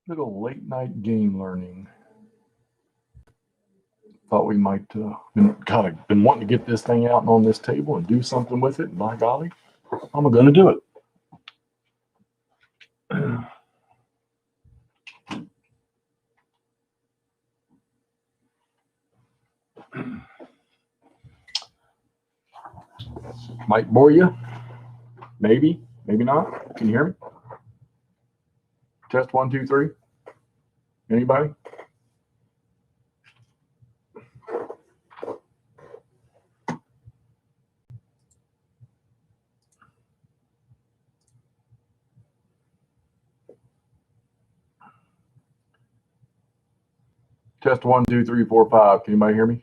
Little late night game learning. Thought we might been wanting to get this thing out and on this table and do something with it. And by golly, I'm going to do it. Might bore you. Maybe, maybe not. Can you hear me? Test 1, 2, 3. Anybody? Test 1, 2, 3, 4, 5. Can anybody hear me?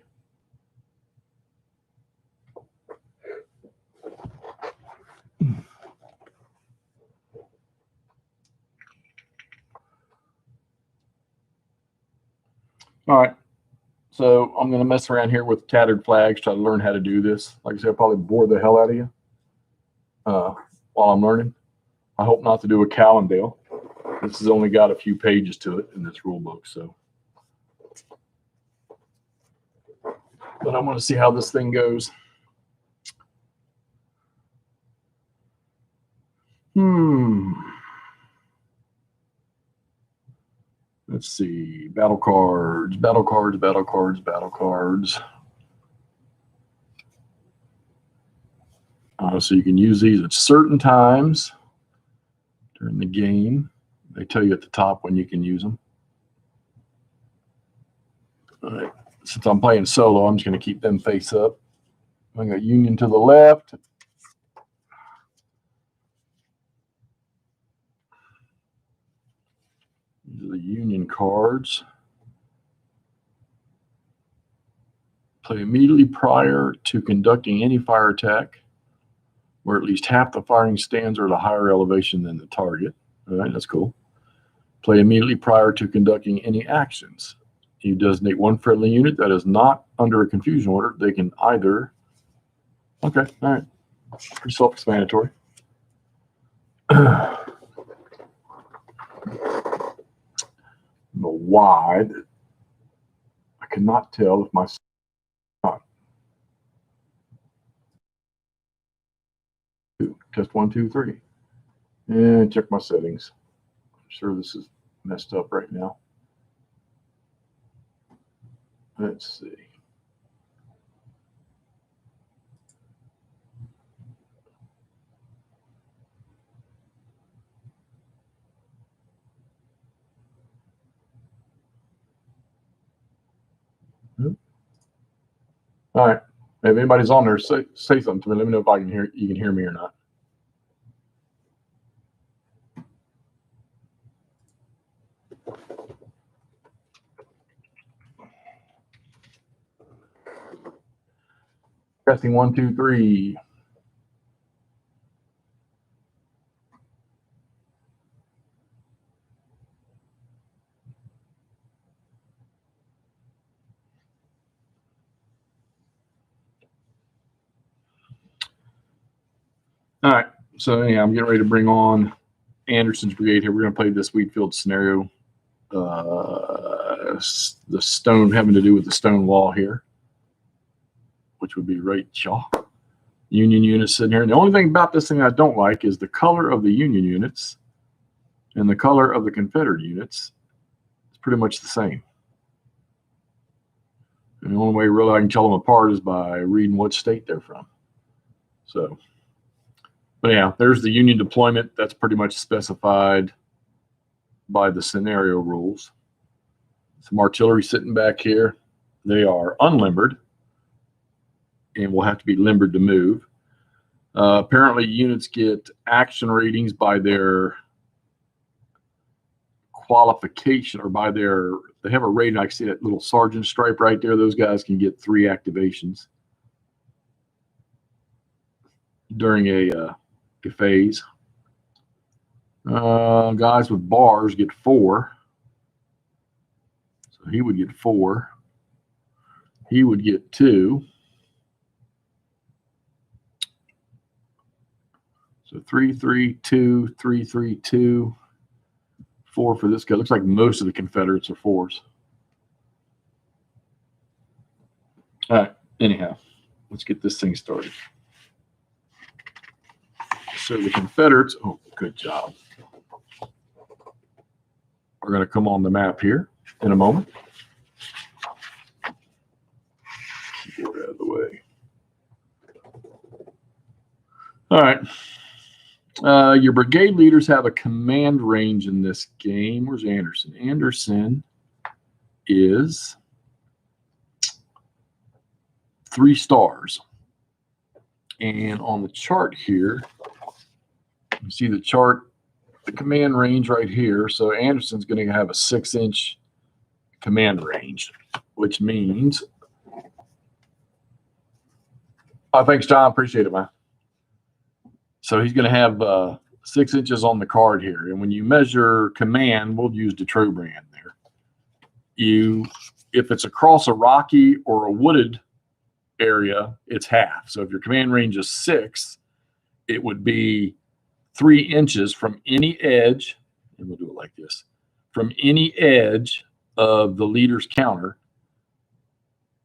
All right. So I'm going to mess around here with tattered flags, try to learn how to do this. Like I said, I'll probably bore the hell out of you while I'm learning. I hope not to do a Callendale. This has only got a few pages to it in this rule book, so. But I want to see how this thing goes. Let's see. Battle cards, battle cards, battle cards, battle cards. So you can use these at certain times during the game. They tell you at the top when you can use them. All right. Since I'm playing solo, I'm just going to keep them face up. I got Union to the left. These are the Union cards. Play immediately prior to conducting any fire attack where at least half the firing stands are at a higher elevation than the target. All right, that's cool. Play immediately prior to conducting any actions. You designate one friendly unit that is not under a confusion order. They can either. Okay, all right. Pretty self-explanatory. I don't know why. I cannot tell if my test 1, 2, 3. And check my settings. I'm sure this is messed up right now. Let's see. All right. If anybody's on there, say something to me. Let me know if you can hear me or not. Testing 1, 2, 3. All right. So anyhow, I'm getting ready to bring on Anderson's brigade here. We're going to play this Wheatfield scenario. The stone having to do with the stone wall here, which would be right, y'all. Union units sitting here. And the only thing about this thing I don't like is the color of the Union units and the color of the Confederate units. It's pretty much the same. And the only way really I can tell them apart is by reading what state they're from. So, but yeah, there's the Union deployment. That's pretty much specified by the scenario rules. Some artillery sitting back here. They are unlimbered and will have to be limbered to move. Apparently, units get action ratings by their qualification or by their, they have a rating. I can see that little sergeant stripe right there. Those guys can get 3 activations during a phase. Guys with bars get 4. So he would get 4. He would get 2. So 3, 3, 2, 3, 3, 2, 4 for this guy. Looks like most of the Confederates are 4s. All right. Anyhow, let's get this thing started. So the Confederates, oh, good job. We're going to come on the map here in a moment. Get it out of the way. All right. Your brigade leaders have a command range in this game. Where's Anderson? Anderson is 3 stars. And on the chart here, you see the chart, the command range right here. So Anderson's going to have a 6-inch command range, which means, oh, thanks, John. Appreciate it, man. So he's going to have 6 inches on the card here. And when you measure command, we'll use Detroit brand there. If it's across a rocky or a wooded area, it's half. So if your command range is 6, it would be 3 inches from any edge, and we'll do it like this, from any edge of the leader's counter,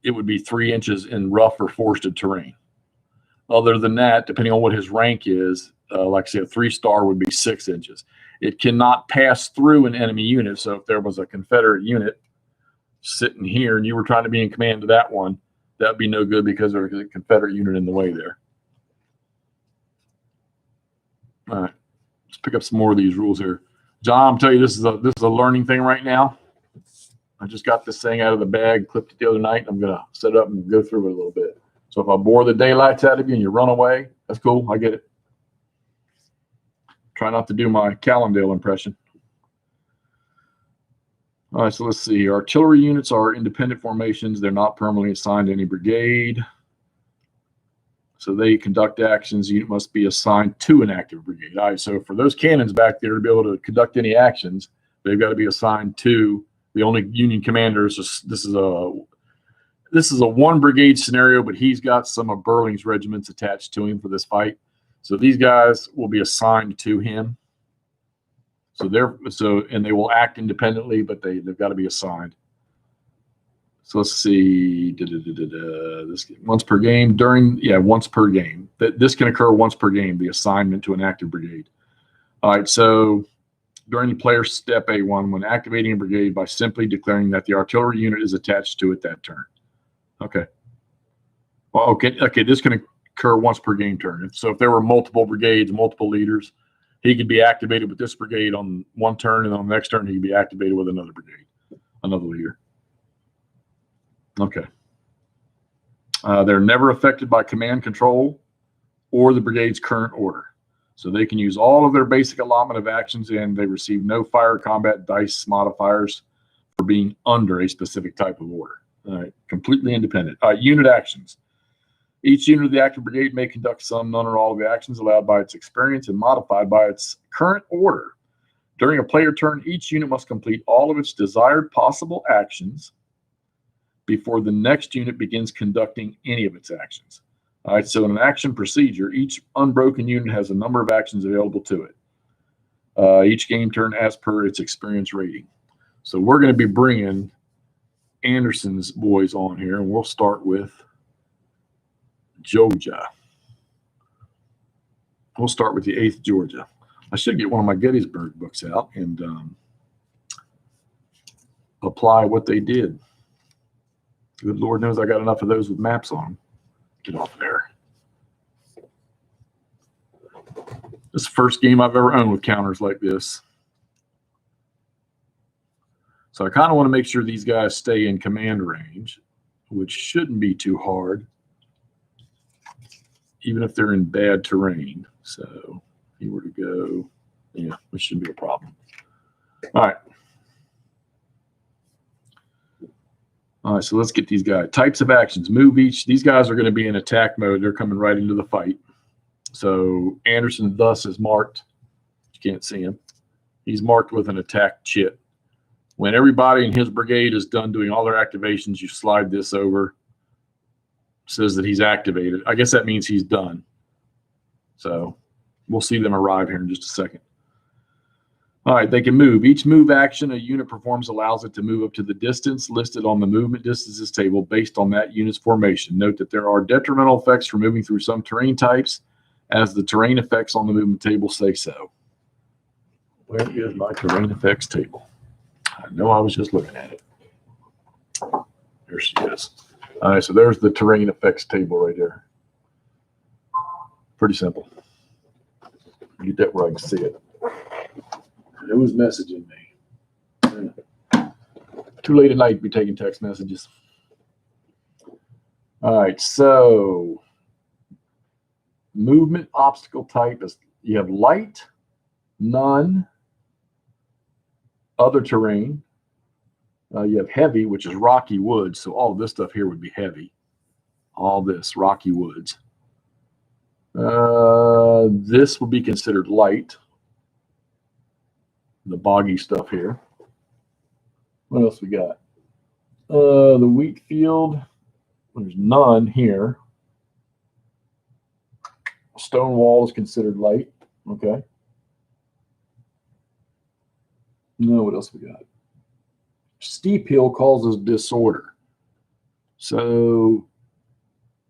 it would be 3 inches in rough or forested terrain. Other than that, depending on what his rank is, like I said, a 3-star would be 6 inches. It cannot pass through an enemy unit. So if there was a Confederate unit sitting here and you were trying to be in command of that one, that would be no good because there's a Confederate unit in the way there. All right, let's pick up some more of these rules here. John, I'm telling you, this is a learning thing right now. I just got this thing out of the bag, clipped it the other night, and I'm gonna set it up and go through it a little bit. So if I bore the daylights out of you and you run away, that's cool. I get it. Try not to do my Callendale impression. All right, so let's see. Artillery units are independent formations. They're not permanently assigned to any brigade. So they conduct actions. The unit must be assigned to an active brigade. All right, so for those cannons back there to be able to conduct any actions, they've got to be assigned to the only Union commander. This is a 1 brigade scenario, but he's got some of Burling's regiments attached to him for this fight. So these guys will be assigned to him. And they will act independently, but they've got to be assigned. So let's see. This once per game once per game. This can occur once per game, the assignment to an active brigade. All right, so during the player step A1, when activating a brigade by simply declaring that the artillery unit is attached to it that turn. Okay. Well, okay, this can occur once per game turn. So if there were multiple brigades, multiple leaders, he could be activated with this brigade on one turn, and on the next turn he could be activated with another brigade, another leader. Okay. They're never affected by command control or the brigade's current order. So they can use all of their basic allotment of actions, and they receive no fire combat dice modifiers for being under a specific type of order. All right, completely independent. Unit actions. Each unit of the active brigade may conduct some, none, or all of the actions allowed by its experience and modified by its current order. During a player turn, each unit must complete all of its desired possible actions before the next unit begins conducting any of its actions. All right, so in an action procedure, each unbroken unit has a number of actions available to it. Each game turn as per its experience rating. So we're going to be bringing Anderson's boys on here, and we'll start with Georgia. We'll start with the 8th Georgia. I should get one of my Gettysburg books out and apply what they did. Good Lord knows I got enough of those with maps on them. Get off there. This is the first game I've ever owned with counters like this. So I kind of want to make sure these guys stay in command range, which shouldn't be too hard, even if they're in bad terrain. So if you were to go, yeah, this shouldn't be a problem. All right. All right, so let's get these guys. Types of actions. Move each. These guys are going to be in attack mode. They're coming right into the fight. So Anderson thus is marked. You can't see him. He's marked with an attack chit. When everybody in his brigade is done doing all their activations, you slide this over. It says that he's activated. I guess that means he's done. So we'll see them arrive here in just a second. All right, they can move. Each move action a unit performs allows it to move up to the distance listed on the movement distances table based on that unit's formation. Note that there are detrimental effects for moving through some terrain types, as the terrain effects on the movement table say so. Where is my terrain effects table? I know I was just looking at it. There she is. All right, so there's the terrain effects table right there. Pretty simple. Get that where I can see it. Who's messaging me? Too late at night to be taking text messages. All right, so movement obstacle type is you have light, none, other terrain. You have heavy, which is rocky woods. So all of this stuff here would be heavy. All this rocky woods. This would be considered light. The boggy stuff here. What else we got? The Wheatfield. There's none here. Stone wall is considered light. Okay. No, what else we got? Steep hill causes disorder. So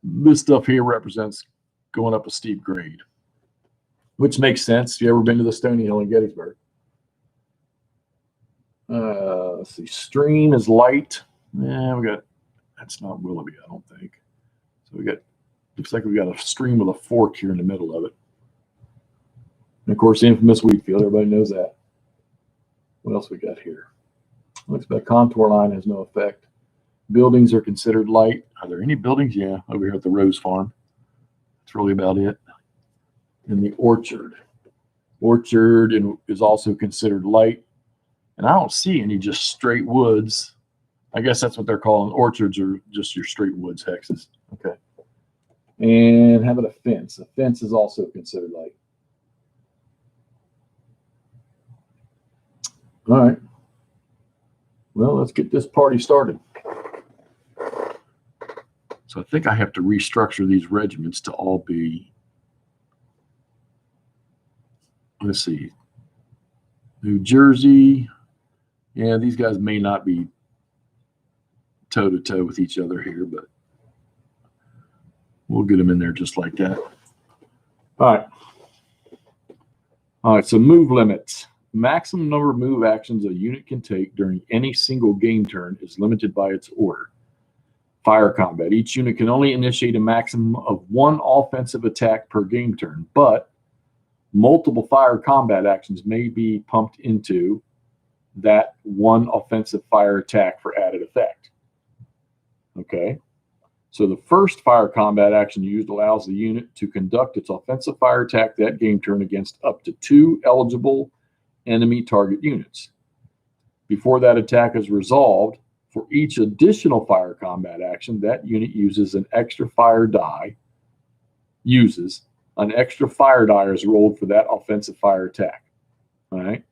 this stuff here represents going up a steep grade, which makes sense. You ever been to the Stony Hill in Gettysburg? Let's see. Stream is light. Yeah, we got, that's not Willoughby, I don't think. So we got, looks like we got a stream with a fork here in the middle of it. And of course, the infamous Wheatfield. Everybody knows that. What else we got here? Looks like contour line has no effect. Buildings are considered light. Are there any buildings? Yeah, over here at the Rose Farm. That's really about it. And the orchard. Orchard is also considered light. And I don't see any just straight woods. I guess that's what they're calling orchards, or just your straight woods hexes. Okay. And how about a fence? A fence is also considered light. All right. Well, let's get this party started. So I think I have to restructure these regiments to all be, let's see, New Jersey. Yeah, these guys may not be toe-to-toe with each other here, but we'll get them in there just like that. All right. All right, so move limits. Maximum number of move actions a unit can take during any single game turn is limited by its order. Fire combat. Each unit can only initiate a maximum of one offensive attack per game turn, but multiple fire combat actions may be pumped into that one offensive fire attack for added effect. Okay. So the first fire combat action used allows the unit to conduct its offensive fire attack that game turn against up to 2 eligible enemy target units. Before that attack is resolved, for each additional fire combat action, that unit uses an extra fire die. An extra fire die is rolled for that offensive fire attack. All right.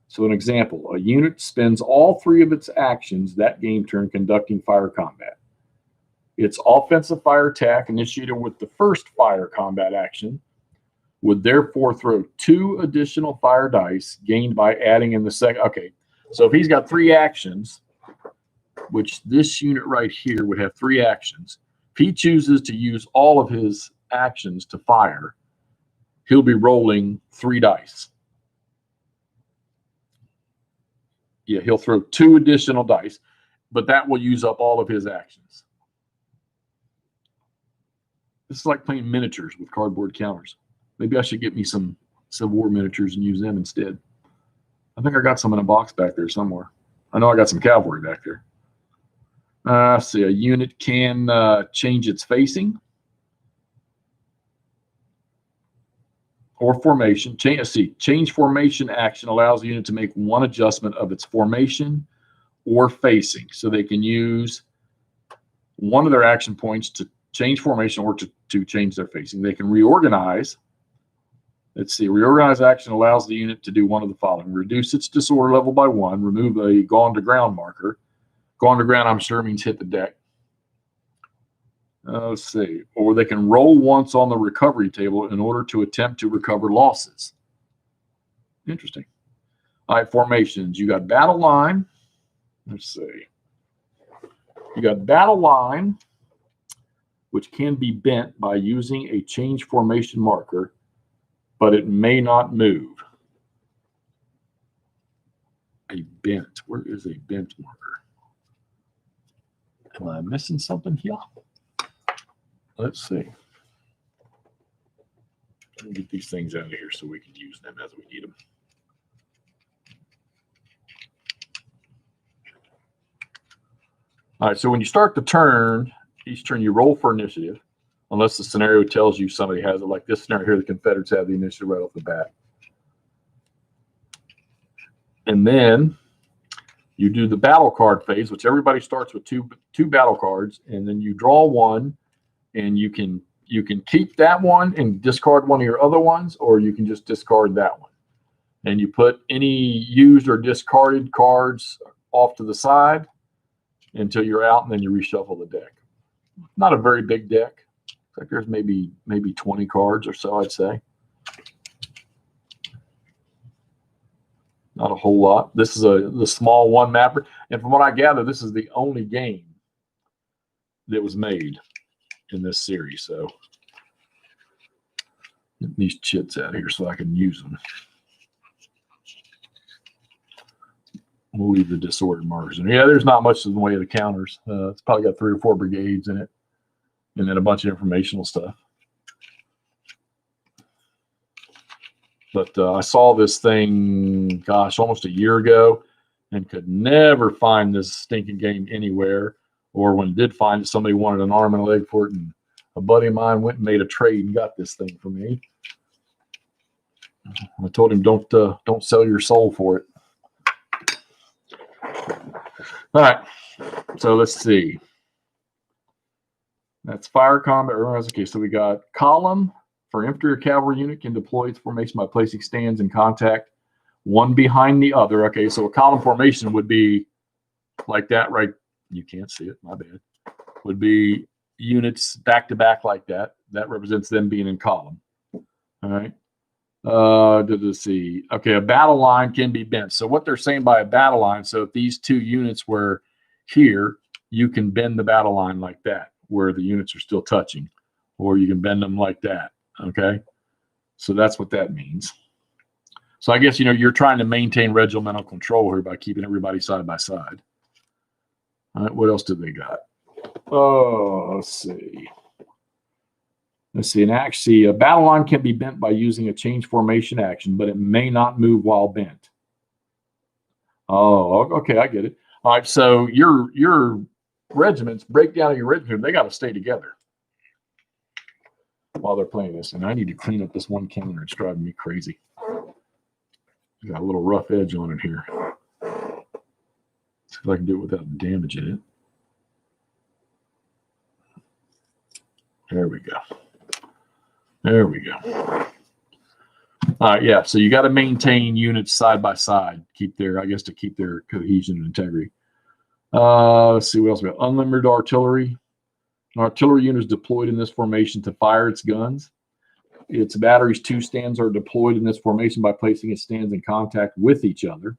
So an example, a unit spends all 3 of its actions that game turn conducting fire combat. Its offensive fire attack initiated with the first fire combat action would therefore throw 2 additional fire dice gained by adding in the second. Okay, so if he's got 3 actions, which this unit right here would have 3 actions, if he chooses to use all of his actions to fire, he'll be rolling 3 dice. Yeah, he'll throw 2 additional dice, but that will use up all of his actions. This is like playing miniatures with cardboard counters. Maybe I should get me some Civil War miniatures and use them instead. I think I got some in a box back there somewhere. I know I got some cavalry back there. Let's see, a unit can change its facing or formation. Change formation action allows the unit to make one adjustment of its formation or facing. So they can use one of their action points to change formation or to change their facing. They can reorganize. Let's see, reorganize action allows the unit to do one of the following: reduce its disorder level by 1, remove a gone to ground marker. Gone to ground, I'm sure, means hit the deck. Let's see, or they can roll once on the recovery table in order to attempt to recover losses. Interesting. All right, formations. You got battle line. Let's see. You got battle line, which can be bent by using a change formation marker, but it may not move. A bent. Where is a bent marker? Am I missing something here? Let's see. Let me get these things out of here so we can use them as we need them. All right, so when you start the turn, each turn you roll for initiative, unless the scenario tells you somebody has it. Like this scenario here, the Confederates have the initiative right off the bat. And then you do the battle card phase, which everybody starts with two battle cards, and then you draw one, and you can keep that one and discard one of your other ones, or you can just discard that one. And you put any used or discarded cards off to the side until you're out, and then you reshuffle the deck. Not a very big deck. It's like there's maybe 20 cards or so, I'd say. Not a whole lot. This is the small one mapper, and from what I gather, this is the only game that was made in this series. So get these chits out here so I can use them. We'll leave the disordered markers. And yeah, there's not much in the way of the counters. It's probably got 3 or 4 brigades in it, and then a bunch of informational stuff. But I saw this thing, gosh, almost a year ago, and could never find this stinking game anywhere. Or when did find it, somebody wanted an arm and a leg for it, and a buddy of mine went and made a trade and got this thing for me. I told him, don't sell your soul for it. All right, so let's see. That's fire combat. Okay, so we got column for infantry or cavalry unit can deploy its formation by placing stands in contact, one behind the other. Okay, so a column formation would be like that, right? You can't see it, my bad. Would be units back to back like that. That represents them being in column. All right. Let's see. Okay, a battle line can be bent. So what they're saying by a battle line, so if these 2 units were here, you can bend the battle line like that, where the units are still touching, or you can bend them like that. Okay, so that's what that means. So I guess, you're trying to maintain regimental control here by keeping everybody side by side. All right, what else did they got? Oh, let's see. And actually, a battle line can be bent by using a change formation action, but it may not move while bent. Oh, okay, I get it. All right, so your regiments, breakdown of your regiment, they got to stay together while they're playing this. And I need to clean up this one counter. It's driving me crazy. Got a little rough edge on it here. See if I can do it without damaging it. There we go. There we go. All right, yeah. So you got to maintain units side by side, to keep their cohesion and integrity. Let's see what else we got. Unlimited artillery. An artillery unit is deployed in this formation to fire its guns. Its battery's 2 stands are deployed in this formation by placing its stands in contact with each other.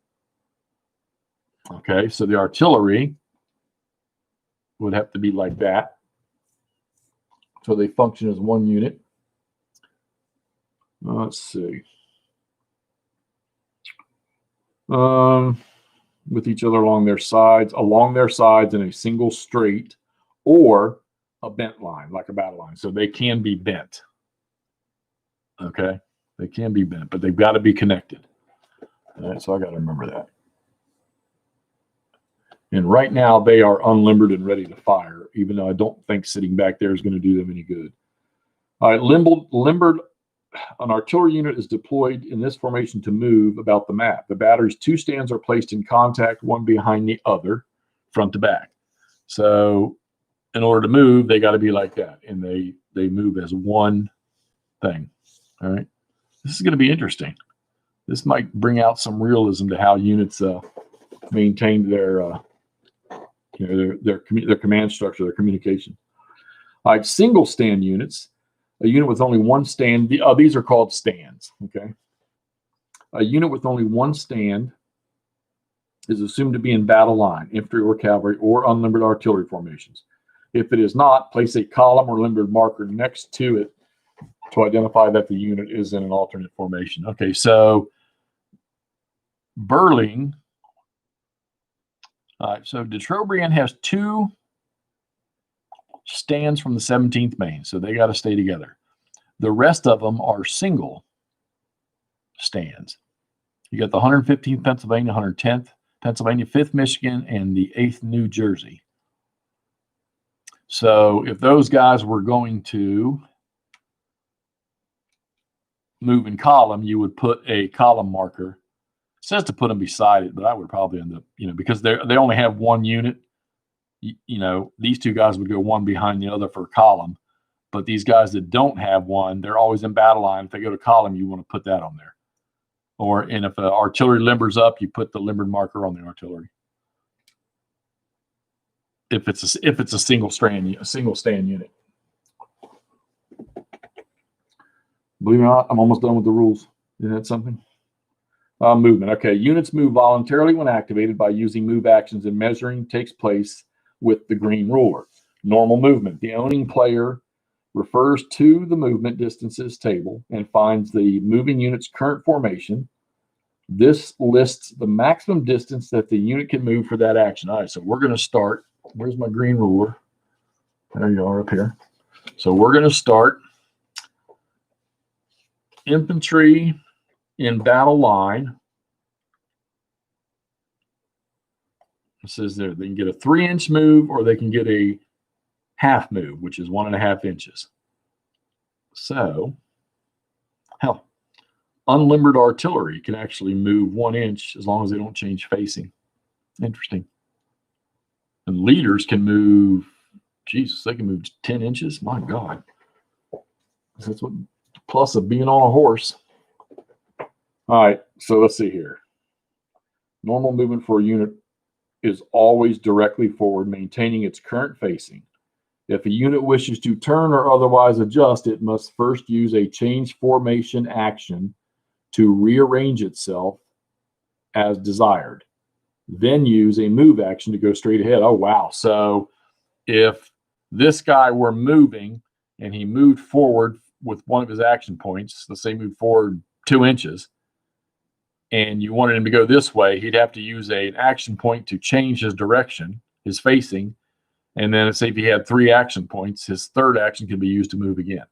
Okay, so the artillery would have to be like that. So they function as one unit. Let's see. With each other along their sides in a single straight or a bent line, like a battle line. So they can be bent. Okay, they can be bent, but they've got to be connected. All right, so I got to remember that. And right now they are unlimbered and ready to fire, even though I don't think sitting back there is going to do them any good. All right, limbered. An artillery unit is deployed in this formation to move about the map. The battery's 2 stands are placed in contact, one behind the other, front to back. So in order to move, they got to be like that, and they move as one thing. All right, this is going to be interesting. This might bring out some realism to how units maintain their command structure, their communication. All right, single stand units. A unit with only one stand. These are called stands. Okay. A unit with only one stand is assumed to be in battle line, infantry or cavalry, or unlimbered artillery formations. If it is not, place a column or limbered marker next to it to identify that the unit is in an alternate formation. Okay, so Burling. All right, so de Trobriand has 2 stands from the 17th Maine, so they got to stay together. The rest of them are single stands. You got the 115th Pennsylvania, 110th Pennsylvania, 5th Michigan, and the 8th New Jersey. So if those guys were going to move in column, you would put a column marker. It says to put them beside it, but I would probably end up, because they only have one unit. These 2 guys would go one behind the other for a column. But these guys that don't have one, they're always in battle line. If they go to column, you want to put that on there. And if artillery limbers up, you put the limbered marker on the artillery. If it's a single stand unit. Believe it or not, I'm almost done with the rules. Isn't that something? Movement. Okay, units move voluntarily when activated by using move actions, and measuring takes place with the green ruler. Normal movement. The owning player refers to the movement distances table and finds the moving unit's current formation. This lists the maximum distance that the unit can move for that action. All right, so we're going to start. Where's my green ruler? There you are up here. So we're going to start infantry in battle line. It says there they can get a 3-inch move, or they can get a half move, which is 1.5 inches. So, hell, unlimbered artillery can actually move 1 inch as long as they don't change facing. Interesting. And leaders can move, Jesus, they can move 10 inches. My God. That's what plus of being on a horse. All right, so let's see here. Normal movement for a unit is always directly forward, maintaining its current facing. If a unit wishes to turn or otherwise adjust, it must first use a change formation action to rearrange itself as desired. Then use a move action to go straight ahead. Oh, wow. So if this guy were moving and he moved forward with one of his action points, let's say moved forward 2 inches, and you wanted him to go this way, he'd have to use an action point to change his direction, his facing. And then let's say if he had 3 action points, his third action can be used to move again.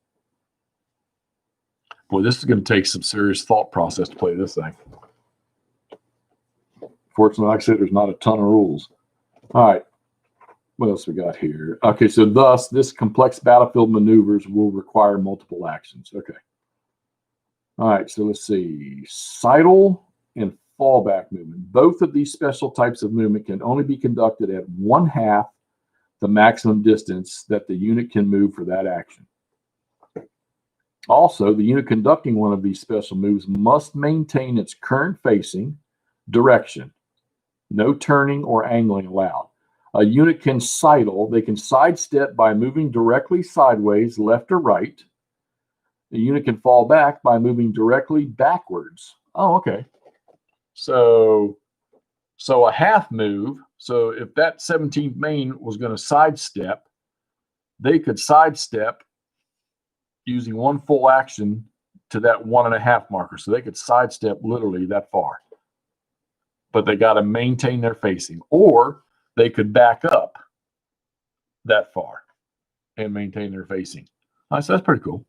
Boy, this is going to take some serious thought process to play this thing. Fortunately, like I said, there's not a ton of rules. All right. What else we got here? Okay, so thus, this complex battlefield maneuvers will require multiple actions. Okay. All right, so let's see. Sidle and fallback movement. Both of these special types of movement can only be conducted at 1/2 the maximum distance that the unit can move for that action. Also, the unit conducting one of these special moves must maintain its current facing direction. No turning or angling allowed. A unit can sidle. They can sidestep by moving directly sideways, left or right. The unit can fall back by moving directly backwards. Oh, okay. So a half move. So if that 17th Maine was going to sidestep, they could sidestep using one full action to that 1.5 marker. So they could sidestep literally that far. But they got to maintain their facing. Or they could back up that far and maintain their facing. All right, so that's pretty cool.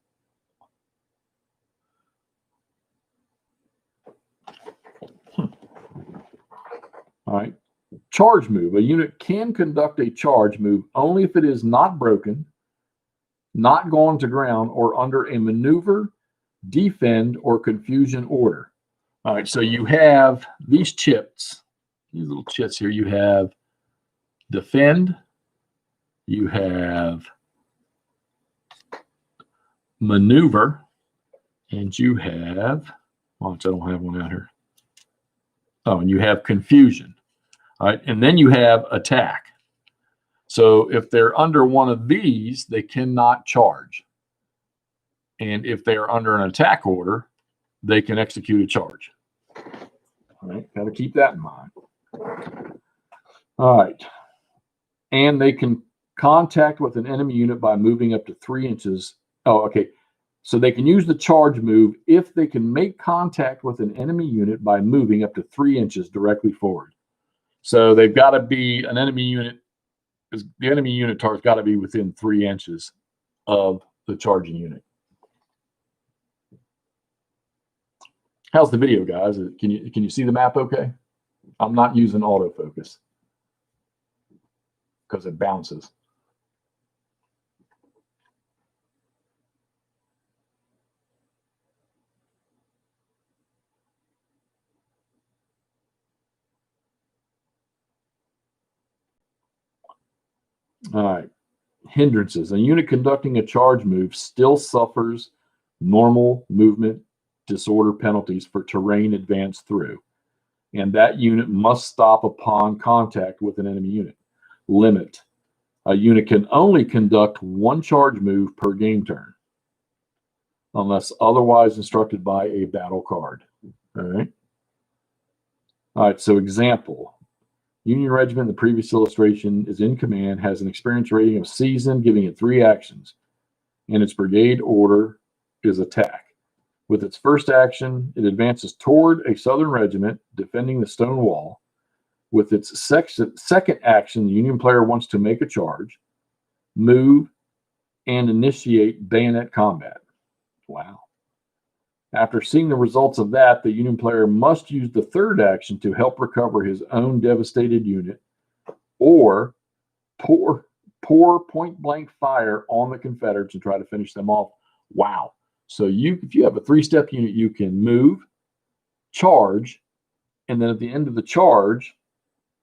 All right. Charge move. A unit can conduct a charge move only if it is not broken, not gone to ground, or under a maneuver, defend, or confusion order. All right, so you have these chits, these little chits here. You have defend, you have maneuver, and you have, watch, I don't have one out here. Oh, and you have confusion. All right, and then you have attack. So if they're under one of these, they cannot charge. And if they are under an attack order, they can execute a charge. All right, got to keep that in mind. All right. And they can contact with an enemy unit by moving up to 3 inches. Oh, okay. So they can use the charge move if they can make contact with an enemy unit by moving up to 3 inches directly forward. So they've got to be an enemy unit. The enemy unit target's got to be within 3 inches of the charging unit. How's the video, guys? Can you see the map okay? I'm not using autofocus because it bounces. All right. Hindrances. A unit conducting a charge move still suffers normal movement disorder penalties for terrain advanced through, and that unit must stop upon contact with an enemy unit. Limit. A unit can only conduct one charge move per game turn, unless otherwise instructed by a battle card. All right. All right, so example. Union regiment in the previous illustration is in command, has an experience rating of seasoned, giving it 3 actions, and its brigade order is attack. With its first action, it advances toward a southern regiment defending the stone wall. With its second action, the Union player wants to make a charge, move, and initiate bayonet combat. Wow. After seeing the results of that, the Union player must use the third action to help recover his own devastated unit or pour point-blank fire on the Confederates and try to finish them off. Wow. So if you have a 3-step unit, you can move, charge, and then at the end of the charge,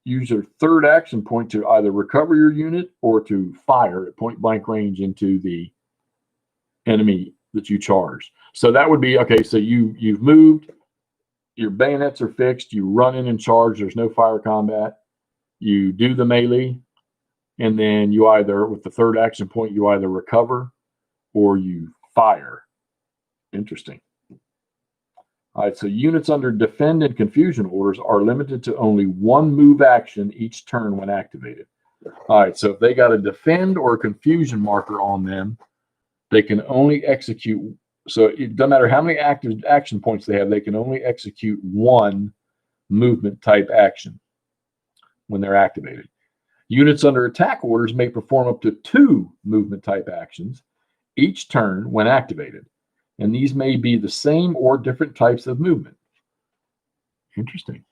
use your third action point to either recover your unit or to fire at point-blank range into the enemy that you charged. So that would be, okay, so you've moved, your bayonets are fixed, you run in and charge, there's no fire combat, you do the melee, and then you either, with the third action point, you either recover or you fire. Interesting. All right, so units under defend and confusion orders are limited to only one move action each turn when activated. All right, so if they got a defend or a confusion marker on them, they can only execute. So it doesn't matter how many active action points they have, they can only execute one movement type action when they're activated. Units under attack orders may perform up to 2 movement type actions each turn when activated, and these may be the same or different types of movement. Interesting.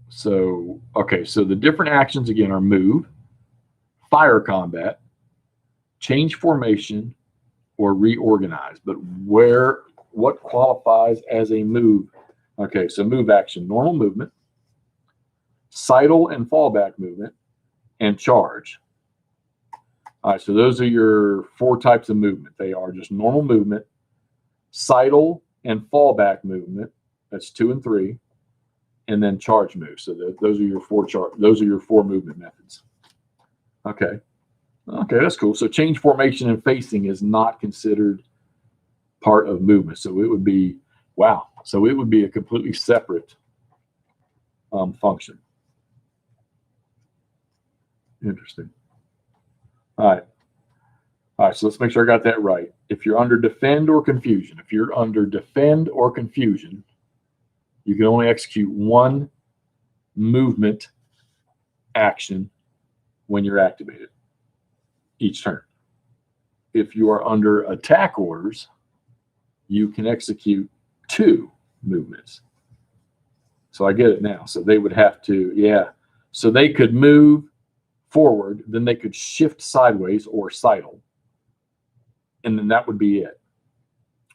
So, okay, so the different actions again are move, fire combat, change formation, or reorganize. But what qualifies as a move? Okay, so move action, normal movement, sidle and fallback movement, and charge. All right, so those are your 4 types of movement. They are just normal movement, sidle and fallback movement. That's 2 and 3, and then charge move. So those are your 4 movement methods. Okay, that's cool. So change formation and facing is not considered part of movement. So it would be So it would be a completely separate function. Interesting. All right, so let's make sure I got that right. If you're under defend or confusion, you can only execute one movement action when you're activated each turn. If you are under attack orders, you can execute 2 movements. So I get it now. So they would have to, so they could move forward, then they could shift sideways or sidle, and then that would be it.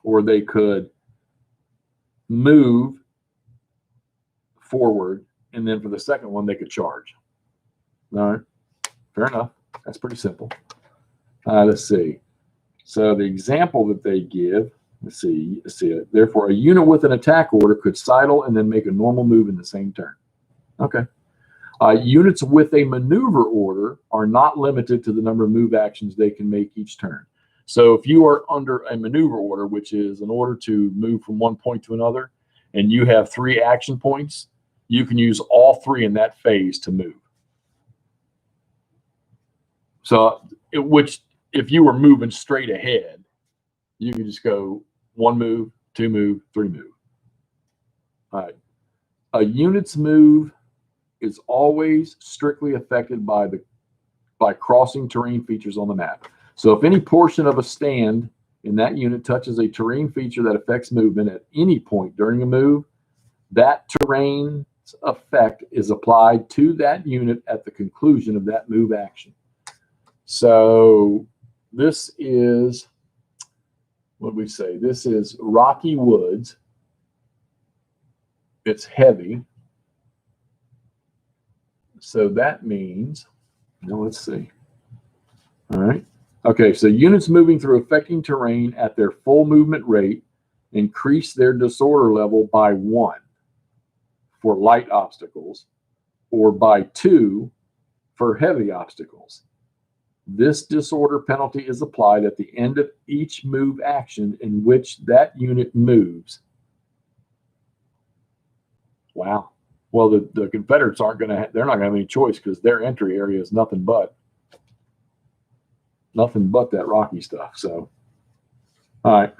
Or they could move forward, and then for the second one, they could charge. All right, fair enough. That's pretty simple. Let's see. So the example that they give, let's see it. Therefore, a unit with an attack order could sidle and then make a normal move in the same turn. Okay. Units with a maneuver order are not limited to the number of move actions they can make each turn. So if you are under a maneuver order, which is an order to move from one point to another, and you have 3 action points, you can use all 3 in that phase to move. So, which if you were moving straight ahead, you could just go 1 move, 2 move, 3 move. All right. A unit's move is always strictly affected by crossing terrain features on the map. So if any portion of a stand in that unit touches a terrain feature that affects movement at any point during a move, that terrain's effect is applied to that unit at the conclusion of that move action. So this is, what do we say? This is Rocky Woods. It's heavy. So that means, now let's see. All right. Okay, so units moving through affecting terrain at their full movement rate increase their disorder level by 1 for light obstacles or by 2 for heavy obstacles. This disorder penalty is applied at the end of each move action in which that unit moves. Wow. Well, the Confederates aren't going to, they're not going to have any choice because their entry area is nothing but that rocky stuff. So, all right.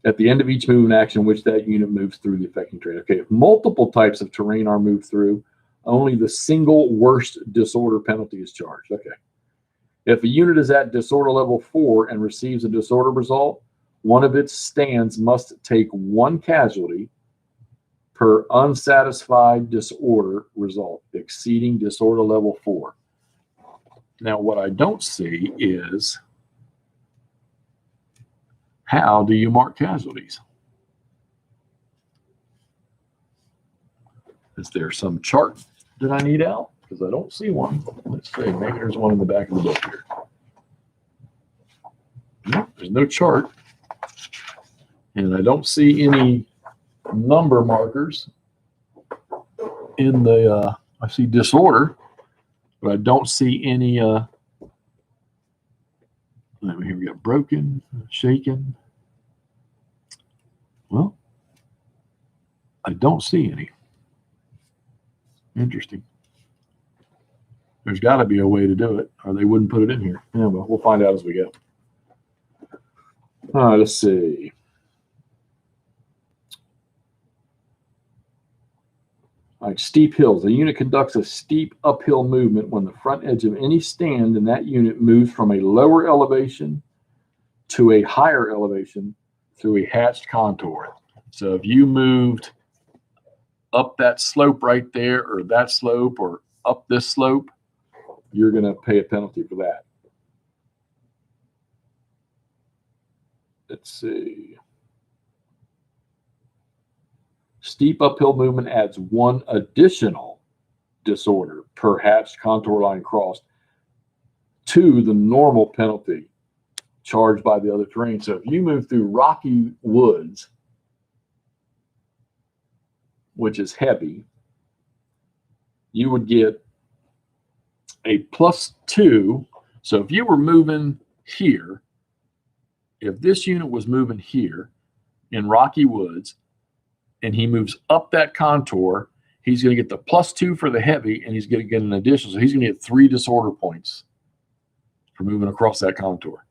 At the end of each move and action in which that unit moves through the affecting terrain. Okay, if multiple types of terrain are moved through, only the single worst disorder penalty is charged. Okay. If a unit is at disorder level 4 and receives a disorder result, one of its stands must take 1 casualty per unsatisfied disorder result exceeding disorder level 4. Now, what I don't see is, how do you mark casualties? Is there some chart that I need out? Because I don't see one. Let's see. Maybe there's one in the back of the book here. No, there's no chart. And I don't see any number markers in the, I see disorder, but I don't see any, here we got broken, shaken. Well, I don't see any. Interesting. There's got to be a way to do it, or they wouldn't put it in here. Yeah, well, we'll find out as we go. All right, let's see. All right, steep hills. A unit conducts a steep uphill movement when the front edge of any stand in that unit moves from a lower elevation to a higher elevation through a hatched contour. So if you moved up that slope right there, or that slope, or up this slope, you're going to pay a penalty for that. Let's see. Steep uphill movement adds 1 additional disorder per hatched contour line crossed to the normal penalty charged by the other terrain. So if you move through rocky woods, which is heavy, you would get a +2. So if you were moving here, if this unit was moving here in rocky woods and he moves up that contour, he's going to get the +2 for the heavy, and he's going to get an additional. So he's going to get 3 disorder points for moving across that contour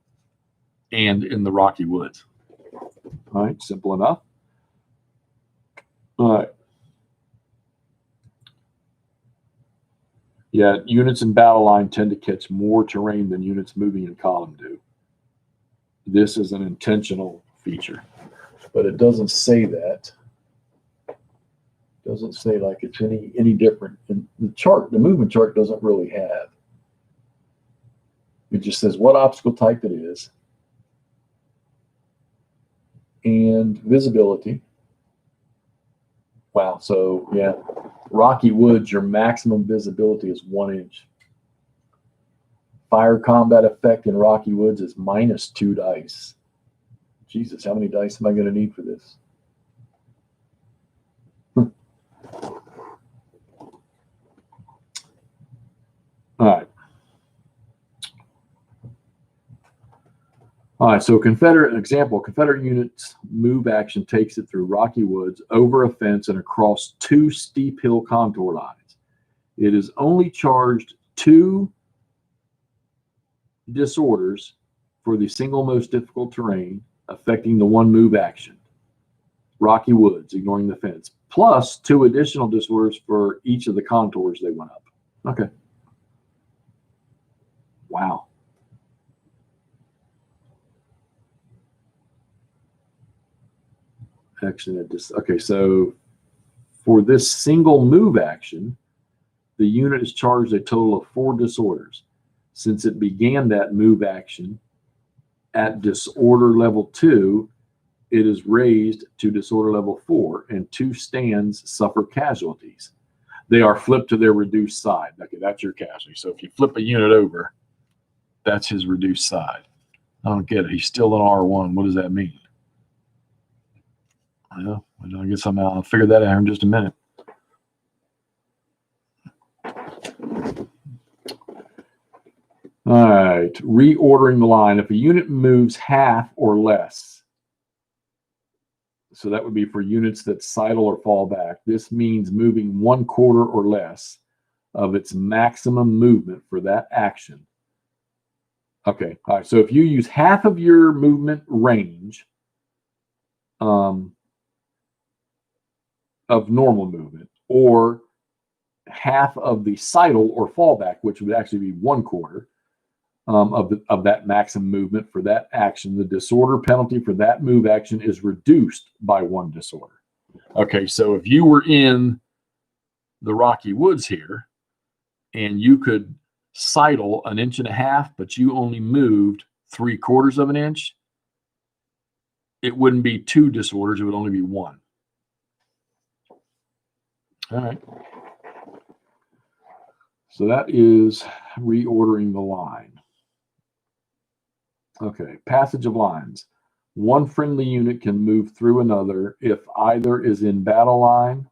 and in the rocky woods. All right, simple enough. All right. Yeah, units in battle line tend to catch more terrain than units moving in column do. This is an intentional feature, but it doesn't say that. It doesn't say like it's any different. And the chart, the movement chart doesn't really have. It just says what obstacle type it is and visibility. Wow, so yeah, rocky woods, your maximum visibility is 1 inch. Fire combat effect in rocky woods is -2 dice. Jesus, how many dice am I going to need for this? All right. All right, so Confederate units move action takes it through rocky woods, over a fence, and across 2 steep hill contour lines. It is only charged 2 disorders for the single most difficult terrain affecting the 1 move action, rocky woods, ignoring the fence, plus 2 additional disorders for each of the contours they went up. Okay. Wow. Action. Okay, so for this single move action, the unit is charged a total of 4 disorders. Since it began that move action at disorder level 2, it is raised to disorder level 4, and 2 stands suffer casualties. They are flipped to their reduced side. Okay, that's your casualty. So if you flip a unit over, that's his reduced side. I don't get it. He's still an R1. What does that mean? Well, I guess I'll figure that out in just a minute. All right, reordering the line. If a unit moves half or less, so that would be for units that sidle or fall back, this means moving 1/4 or less of its maximum movement for that action. Okay, all right, so if you use half of your movement range of normal movement, or half of the sidle or fallback, which would actually be 1/4 of that maximum movement for that action, the disorder penalty for that move action is reduced by 1 disorder. Okay, so if you were in the Rocky Woods here and you could sidle 1.5 inches, but you only moved 3/4 of an inch, it wouldn't be 2 disorders, it would only be 1. All right. So that is reordering the line. Okay, passage of lines. 1 friendly unit can move through another if either is in battle line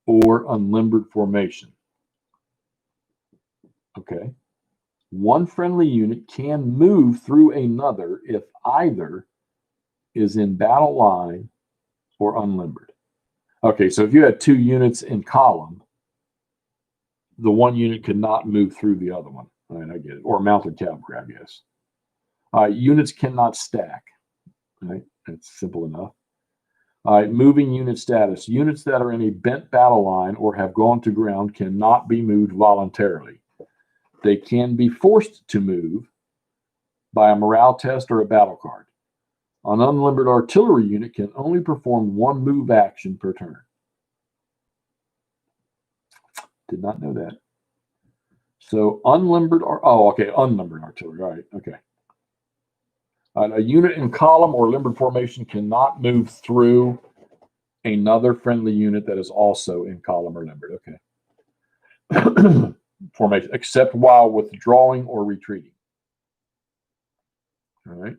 or unlimbered formation. Okay. 1 friendly unit can move through another if either is in battle line or unlimbered. Okay, so if you had 2 units in column, the 1 unit could not move through the other one. All right, I get it. Or mounted cavalry, I guess. Units cannot stack. Right, that's simple enough. Moving unit status. Units that are in a bent battle line or have gone to ground cannot be moved voluntarily. They can be forced to move by a morale test or a battle card. An unlimbered artillery unit can only perform 1 move action per turn. Did not know that. So unlimbered, unlimbered artillery. All right, okay. A unit in column or limbered formation cannot move through another friendly unit that is also in column or limbered. Okay. Formation, except while withdrawing or retreating. All right.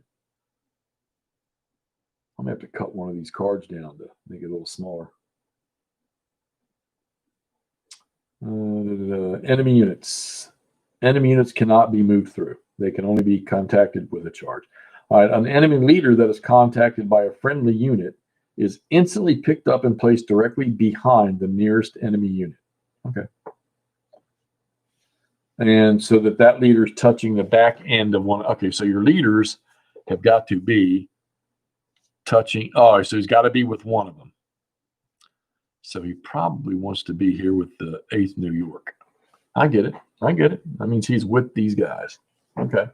I'm going to have to cut one of these cards down to make it a little smaller. Enemy units. Enemy units cannot be moved through. They can only be contacted with a charge. All right, an enemy leader that is contacted by a friendly unit is instantly picked up and placed directly behind the nearest enemy unit. Okay. And so that leader is touching the back end of one. Okay, so your leaders have got to be touching. Oh, so he's got to be with one of them. So he probably wants to be here with the 8th New York. I get it. I get it. That means he's with these guys. Okay.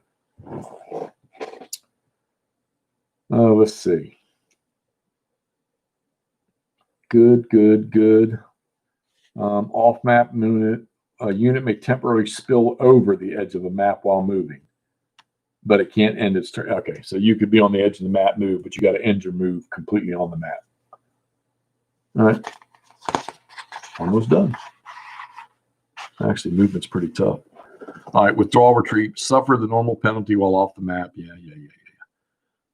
Let's see. Good. Off-map unit. A unit may temporarily spill over the edge of the map while moving, but it can't end its turn. Okay, so you could be on the edge of the map move, but you got to end your move completely on the map. All right. Almost done. Actually, movement's pretty tough. All right, withdrawal, retreat, suffer the normal penalty while off the map. Yeah.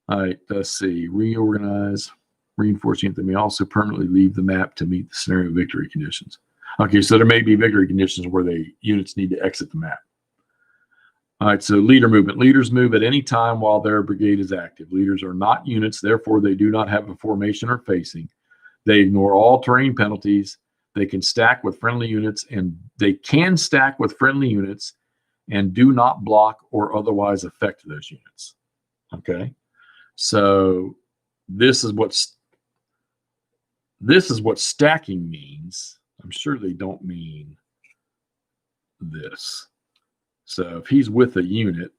All right, let's see. Reorganize, reinforcing it. They may also permanently leave the map to meet the scenario victory conditions. Okay, so there may be victory conditions where the units need to exit the map. All right, so leader movement. Leaders move at any time while their brigade is active. Leaders are not units, therefore they do not have a formation or facing. They ignore all terrain penalties. They can stack with friendly units and do not block or otherwise affect those units. Okay. So this is what stacking means. I'm sure they don't mean this. So if he's with a unit,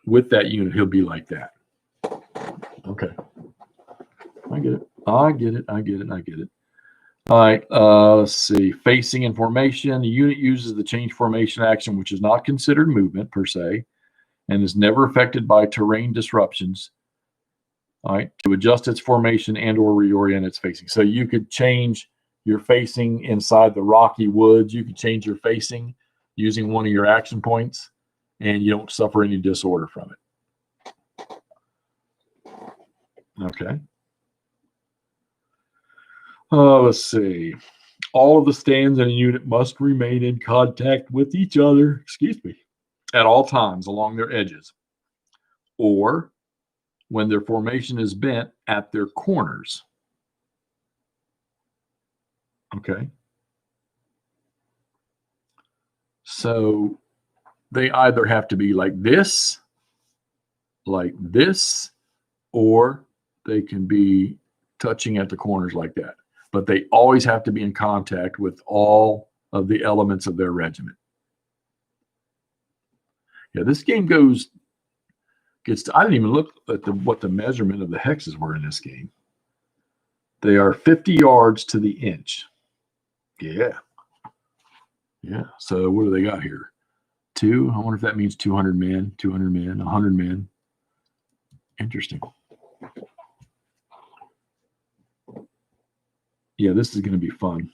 with that unit, he'll be like that. Okay. I get it. All right. Let's see. Facing and formation. The unit uses the change formation action, which is not considered movement per se, and is never affected by terrain disruptions. All right. To adjust its formation and or reorient its facing. So you could change your facing inside the rocky woods. You could change your facing using one of your action points, and you don't suffer any disorder from it. Okay. Let's see. All of the stands in a unit must remain in contact with each other, at all times along their edges, or when their formation is bent at their corners. Okay. So they either have to be like this, or they can be touching at the corners like that. But they always have to be in contact with all of the elements of their regiment. Yeah, this game I didn't even look at what the measurement of the hexes were in this game. They are 50 yards to the inch. Yeah. Yeah. So what do they got here? 2. I wonder if that means 200 men, 100 men. Interesting. Yeah, this is going to be fun.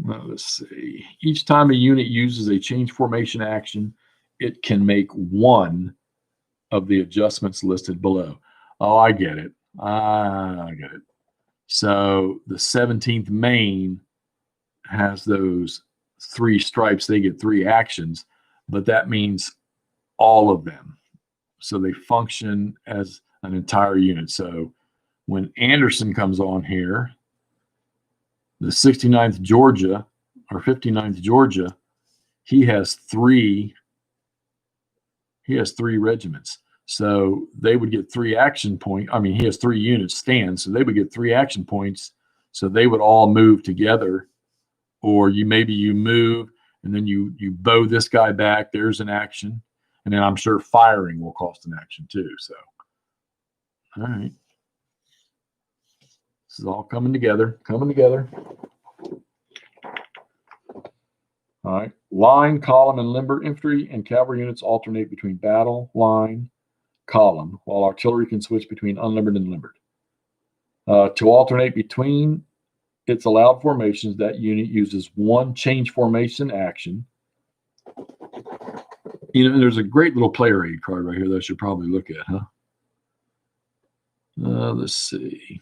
Let's see. Each time a unit uses a change formation action, it can make one of the adjustments listed below. Oh, I get it. I get it. So the 17th Maine has those 3 stripes. They get 3 actions, but that means all of them. So they function as an entire unit. So when Anderson comes on here, the 69th Georgia or 59th Georgia, he has 3 regiments. So they would get 3 action points. I mean, he has 3 units stand, so they would get 3 action points. So they would all move together, or you move and then you bow this guy back. There's an action, and then I'm sure firing will cost an action too. So, all right, this is all coming together. All right, line, column, and limber infantry and cavalry units alternate between battle, line, column, while artillery can switch between unlimbered and limbered. To alternate between its allowed formations, that unit uses one change formation action. There's a great little player aid card right here that I should probably look at, huh? Let's see.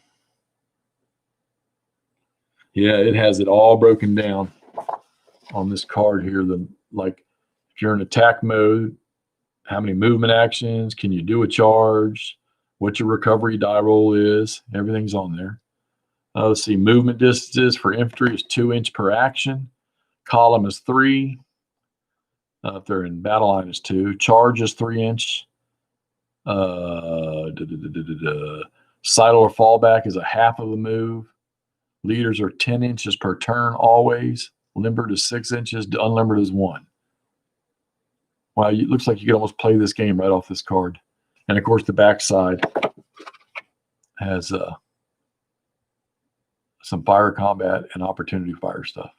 Yeah, it has it all broken down on this card here. If you're in attack mode, how many movement actions, can you do a charge, what your recovery die roll is, everything's on there. Let's see, movement distances for infantry is 2 inch per action. Column is 3. If they're in battle line is 2. Charge is 3 inch. Sidle or fallback is a half of a move. Leaders are 10 inches per turn always. Limbered is 6 inches. Unlimbered is 1. Wow, it looks like you could almost play this game right off this card. And of course, the backside has some fire combat and opportunity fire stuff.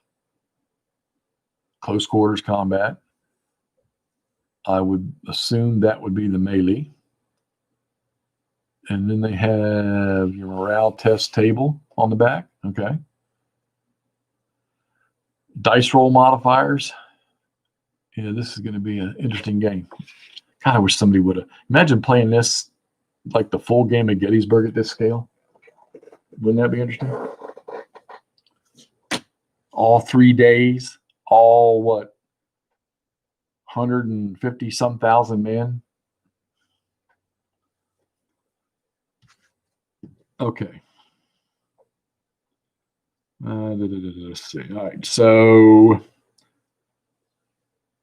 Close quarters combat. I would assume that would be the melee. And then they have your morale test table on the back. Okay. Dice roll modifiers. Yeah, this is going to be an interesting game. God, I wish somebody would have. Imagine playing this like the full game of Gettysburg at this scale. Wouldn't that be interesting? All 3 days, all what? 150 some thousand men. Okay. Let's see. All right. So,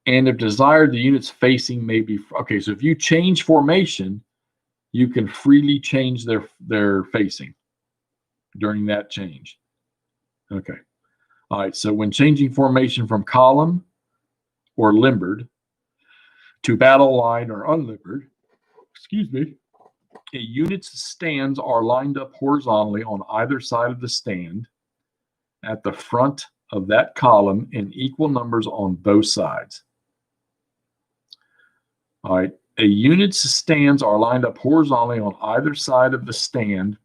and if desired, the units facing may be okay. So if you change formation, you can freely change their facing during that change. Okay. All right. So when changing formation from column or limbered to battle line or unlimbered, excuse me, a unit's stands are lined up horizontally on either side of the stand at the front of that column in equal numbers on both sides. All right. A unit's stands are lined up horizontally on either side of the stand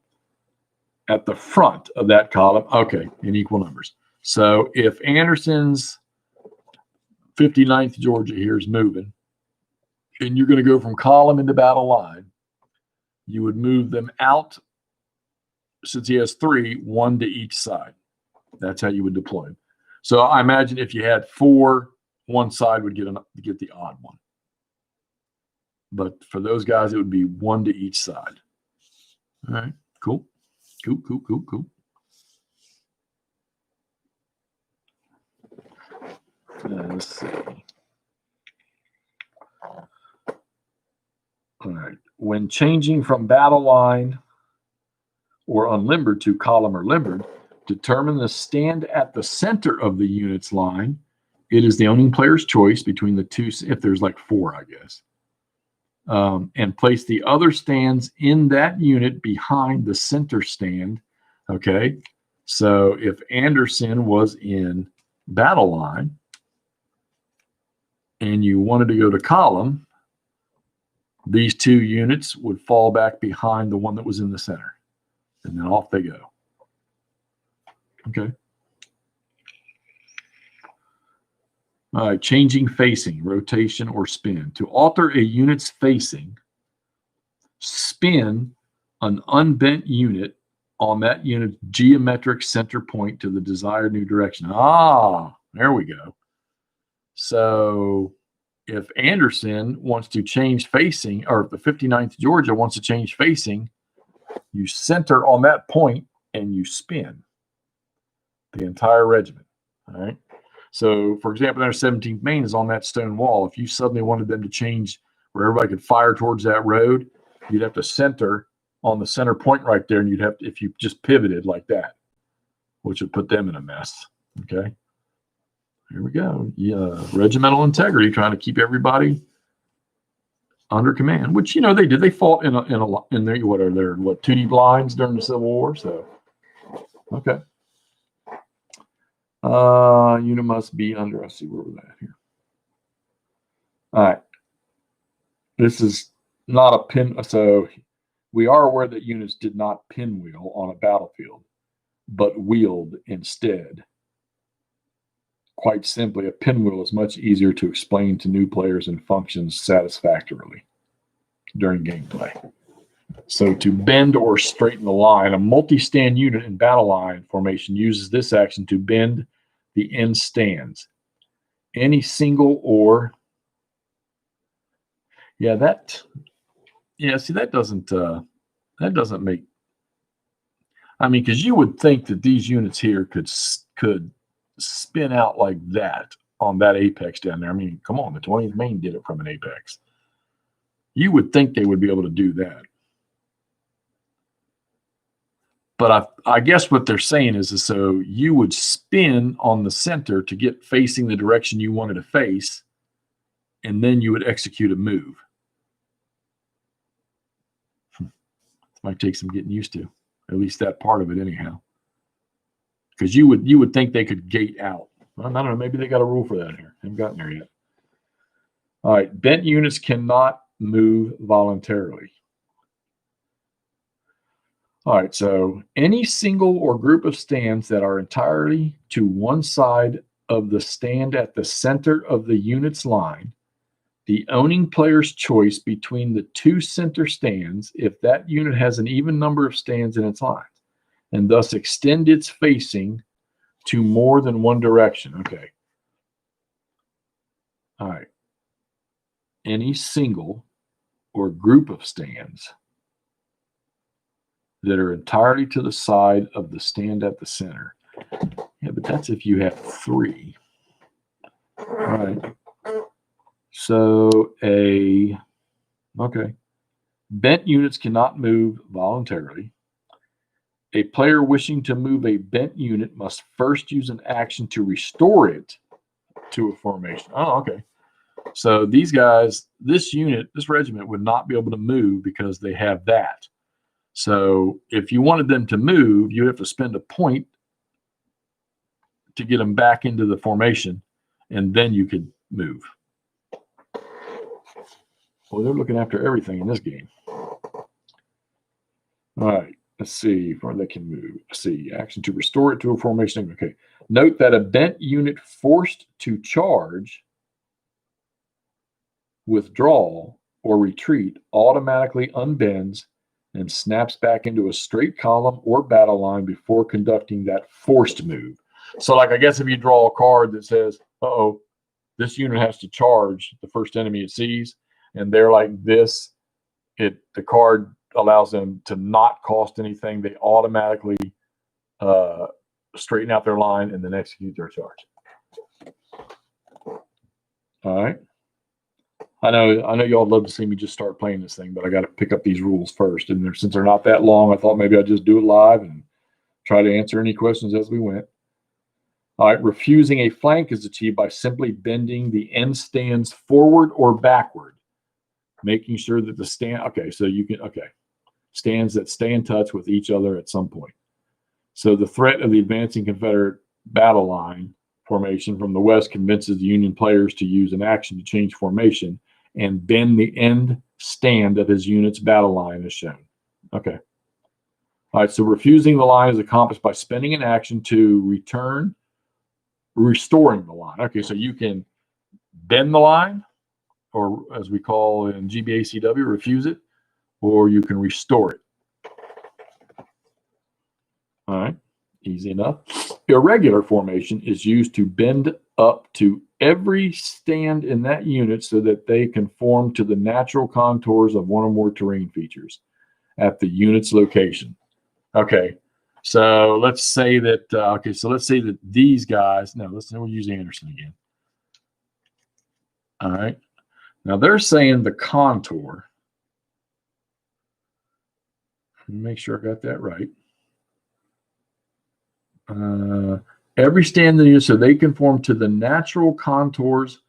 at the front of that column. Okay, in equal numbers. So if Anderson's 59th Georgia here is moving, and you're going to go from column into battle line, you would move them out, since he has three, one to each side. That's how you would deploy them. So I imagine if you had four, one side would get the odd one. But for those guys, it would be one to each side. All right, cool. Cool. Let's see. All right. When changing from battle line or unlimbered to column or limbered, determine the stand at the center of the unit's line. It is the owning player's choice between the two, if there's like four, I guess. And place the other stands in that unit behind the center stand. Okay. So if Anderson was in battle line and you wanted to go to column, these two units would fall back behind the one that was in the center. And then off they go. Okay. All right, changing facing, rotation, or spin. To alter a unit's facing, spin an unbent unit on that unit's geometric center point to the desired new direction. Ah, there we go. So if Anderson wants to change facing, or if the 59th Georgia wants to change facing, you center on that point and you spin the entire regiment. All right. So, for example, their 17th Maine is on that stone wall. If you suddenly wanted them to change where everybody could fire towards that road, you'd have to center on the center point right there, and you'd have to, if you just pivoted like that, which would put them in a mess. Okay. Here we go. Yeah, regimental integrity, trying to keep everybody under command, which, you know, they did. They fought in their, what are there, 2D blinds during the Civil War. So, okay. Unit must be under, let's see where we're at here. All right. This is not a pin. So we are aware that units did not pinwheel on a battlefield, but wheeled instead. Quite simply, a pinwheel is much easier to explain to new players and functions satisfactorily during gameplay. So to bend or straighten the line, a multi-stand unit in battle line formation uses this action to bend the end stands. Any single or, see, that doesn't make, I mean, because you would think that these units here could spin out like that on that apex down there. I mean, come on, the 20th Maine did it from an apex. You would think they would be able to do that. But I guess what they're saying is so you would spin on the center to get facing the direction you wanted to face, and then you would execute a move. Might take some getting used to, at least that part of it anyhow. Because you would think they could gate out. Well, I don't know, maybe they got a rule for that here. Haven't gotten there yet. All right, bent units cannot move voluntarily. All right, so any single or group of stands that are entirely to one side of the stand at the center of the unit's line, the owning player's choice between the two center stands if that unit has an even number of stands in its line, and thus extend its facing to more than one direction. Okay. All right. any single or group of stands that are entirely to the side of the stand at the center. Yeah, but that's if you have 3. All right. So okay. Bent units cannot move voluntarily. A player wishing to move a bent unit must first use an action to restore it to a formation. Oh, okay. So these guys, this regiment would not be able to move because they have that. So if you wanted them to move, you have to spend a point to get them back into the formation, and then you could move. Well, they're looking after everything in this game. All right. Let's see if they can move. Let's see. Action to restore it to a formation. Okay. Note that a bent unit forced to charge, withdraw, or retreat automatically unbends and snaps back into a straight column or battle line before conducting that forced move. So, like, I guess if you draw a card that says, uh-oh, this unit has to charge the first enemy it sees, and they're like this, the card allows them to not cost anything. They automatically straighten out their line and then execute their charge. All right. I know y'all love to see me just start playing this thing, but I got to pick up these rules first. And since they're not that long, I thought maybe I'd just do it live and try to answer any questions as we went. All right, refusing a flank is achieved by simply bending the end stands forward or backward, making sure that the stand, stands that stay in touch with each other at some point. So the threat of the advancing Confederate battle line formation from the west convinces the Union players to use an action to change formation and bend the end stand of his unit's battle line as shown. Okay. All right, so refusing the line is accomplished by spending an action to restoring the line. Okay, so you can bend the line, or as we call in GBACW, refuse it, or you can restore it. All right, easy enough. Irregular formation is used to bend up to every stand in that unit so that they conform to the natural contours of one or more terrain features at the unit's location. Okay, so let's say that, these guys, we'll use Anderson again. All right, now they're saying the contour. Let me make sure I got that right. Every stand in the unit so they conform to the natural contours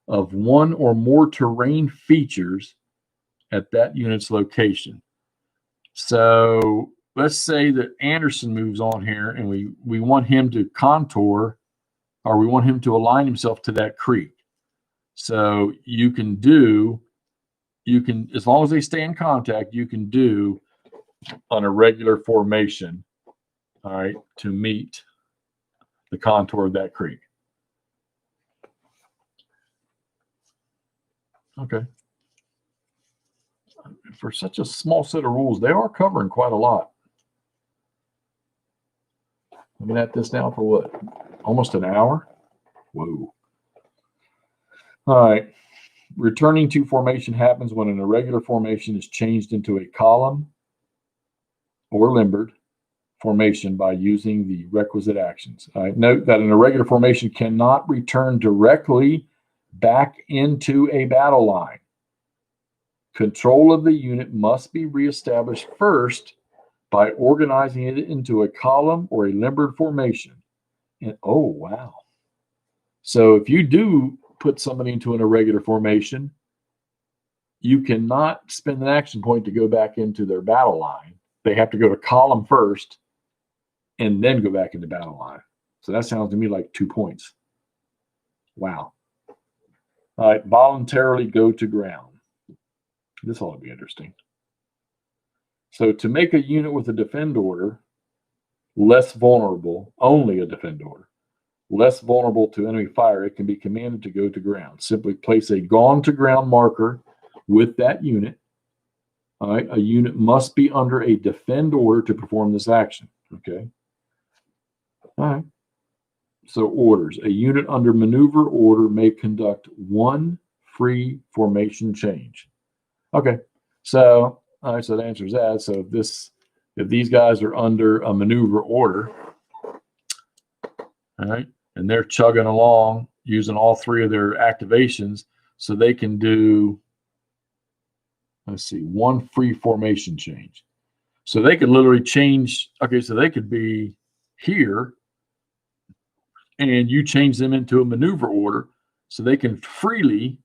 of one or more terrain features at that unit's location. So let's say that Anderson moves on here and we want him to contour, or we want him to align himself to that creek. So you can, as long as they stay in contact, you can do an irregular formation, all right, to meet the contour of that creek. Okay. For such a small set of rules, they are covering quite a lot. I've been at this now for what? Almost an hour? Whoa. All right. Returning to formation happens when an irregular formation is changed into a column or limbered formation by using the requisite actions. All right. Note that an irregular formation cannot return directly back into a battle line. Control of the unit must be reestablished first by organizing it into a column or a limbered formation. And oh, wow. So if you do put somebody into an irregular formation, you cannot spend an action point to go back into their battle line. They have to go to column first and then go back into battle line. So that sounds to me like 2 points. Wow. All right, voluntarily go to ground. This ought to be interesting. So to make a unit with a defend order less vulnerable, only a defend order, less vulnerable to enemy fire, it can be commanded to go to ground. Simply place a gone to ground marker with that unit. All right, a unit must be under a defend order to perform this action. Okay. All right. So orders. A unit under maneuver order may conduct one free formation change. Okay, so all right, so that answers that. So if these guys are under a maneuver order, all right, and they're chugging along using all three of their activations, so they can do, let's see, one free formation change. So they could literally change. Okay, so they could be here, and you change them into a maneuver order, so they can freely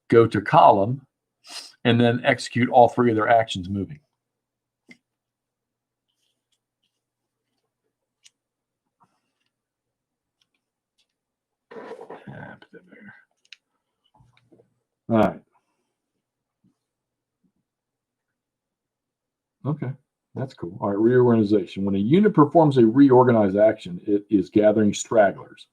go to column and then execute all three of their actions moving. Put that there. All right. Okay, that's cool. All right, reorganization. When a unit performs a reorganized action, it is gathering stragglers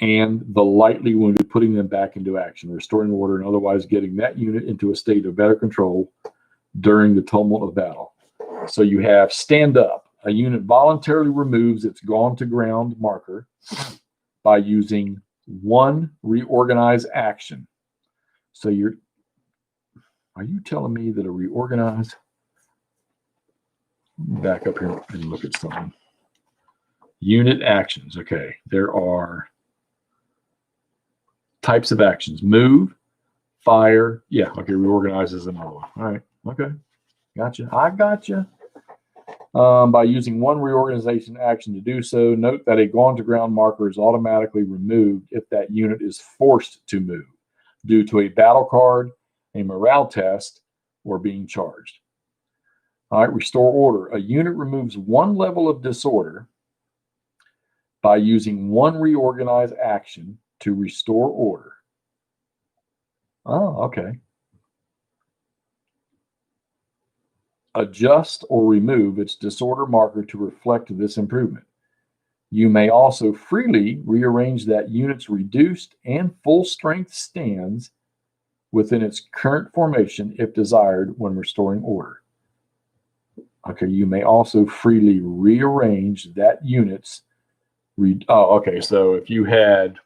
and the lightly wounded, putting them back into action, restoring order, and otherwise getting that unit into a state of better control during the tumult of battle. So you have stand up. A unit voluntarily removes its gone to ground marker by using one reorganize action. So are you telling me that a reorganize? Back up here and look at something. Unit actions. Okay, there are types of actions: move, fire. Yeah, okay, reorganize is another one. All right, okay, gotcha. I gotcha. By using one reorganization action to do so, note that a gone to ground marker is automatically removed if that unit is forced to move due to a battle card, a morale test, or being charged. All right, restore order. A unit removes one level of disorder by using one reorganize action to restore order. Oh, okay. Adjust or remove its disorder marker to reflect this improvement. You may also freely rearrange that unit's reduced and full strength stands within its current formation if desired when restoring order. Okay, you may also freely rearrange that unit's okay, so if you had,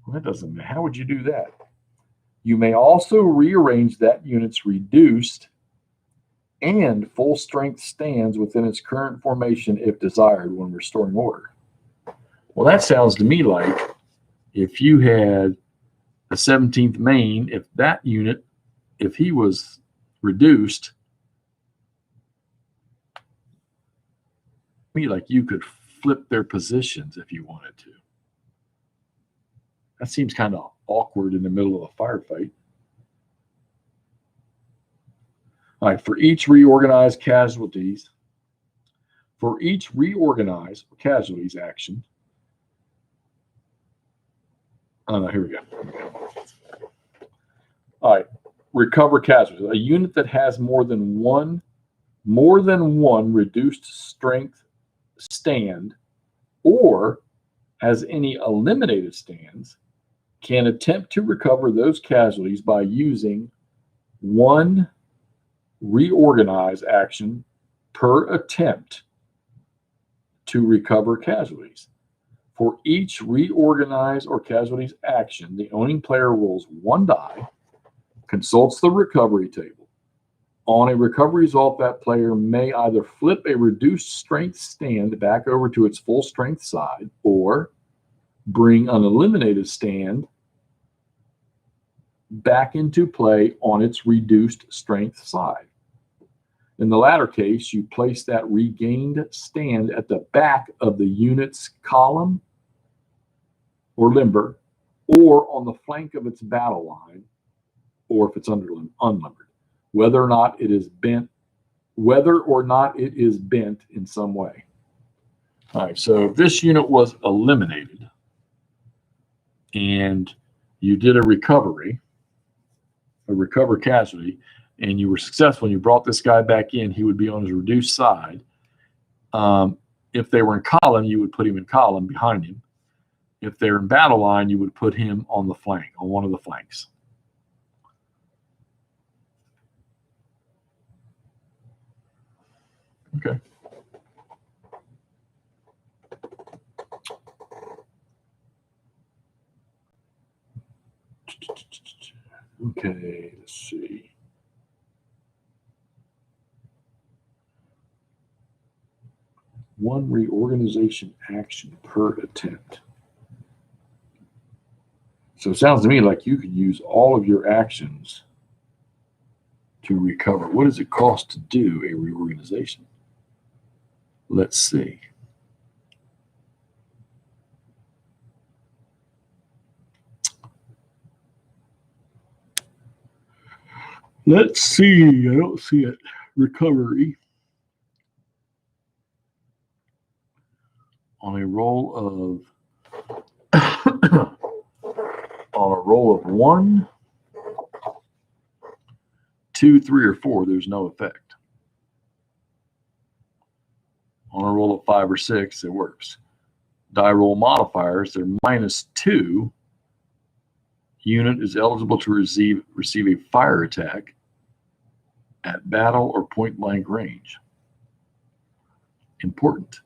well, that doesn't matter. How would you do that? You may also rearrange that unit's reduced and full strength stands within its current formation if desired when restoring order. Well, that sounds to me like if you had a 17th Maine, if that unit, if he was reduced, me like you could flip their positions if you wanted to. That seems kind of awkward in the middle of a firefight. All right, for each reorganized casualties action. Oh, no, here we go. All right, recover casualties. A unit that has more than one reduced strength stand or has any eliminated stands can attempt to recover those casualties by using one reorganize action per attempt to recover casualties. For each reorganize or casualties action, the owning player rolls one die, consults the recovery table. On a recovery result, that player may either flip a reduced strength stand back over to its full strength side or bring an eliminated stand back into play on its reduced strength side. In the latter case, you place that regained stand at the back of the unit's column or limber, or on the flank of its battle line, or if it's unlimbered, whether or not it is bent in some way. All right, so if this unit was eliminated and you did a recover casualty, and you were successful and you brought this guy back in, he would be on his reduced side. If they were in column, you would put him in column behind him. If they're in battle line, you would put him on the flank, on one of the flanks. Okay. Okay, let's see. One reorganization action per attempt. So it sounds to me like you could use all of your actions to recover. What does it cost to do a reorganization? Let's see. Let's see. I don't see it. Recovery. On a roll of on a roll of 1, 2, 3, or 4, there's no effect. On a roll of 5 or 6, it works. Die roll modifiers, they're -2. Unit is eligible to receive a fire attack at battle or point blank range. Important.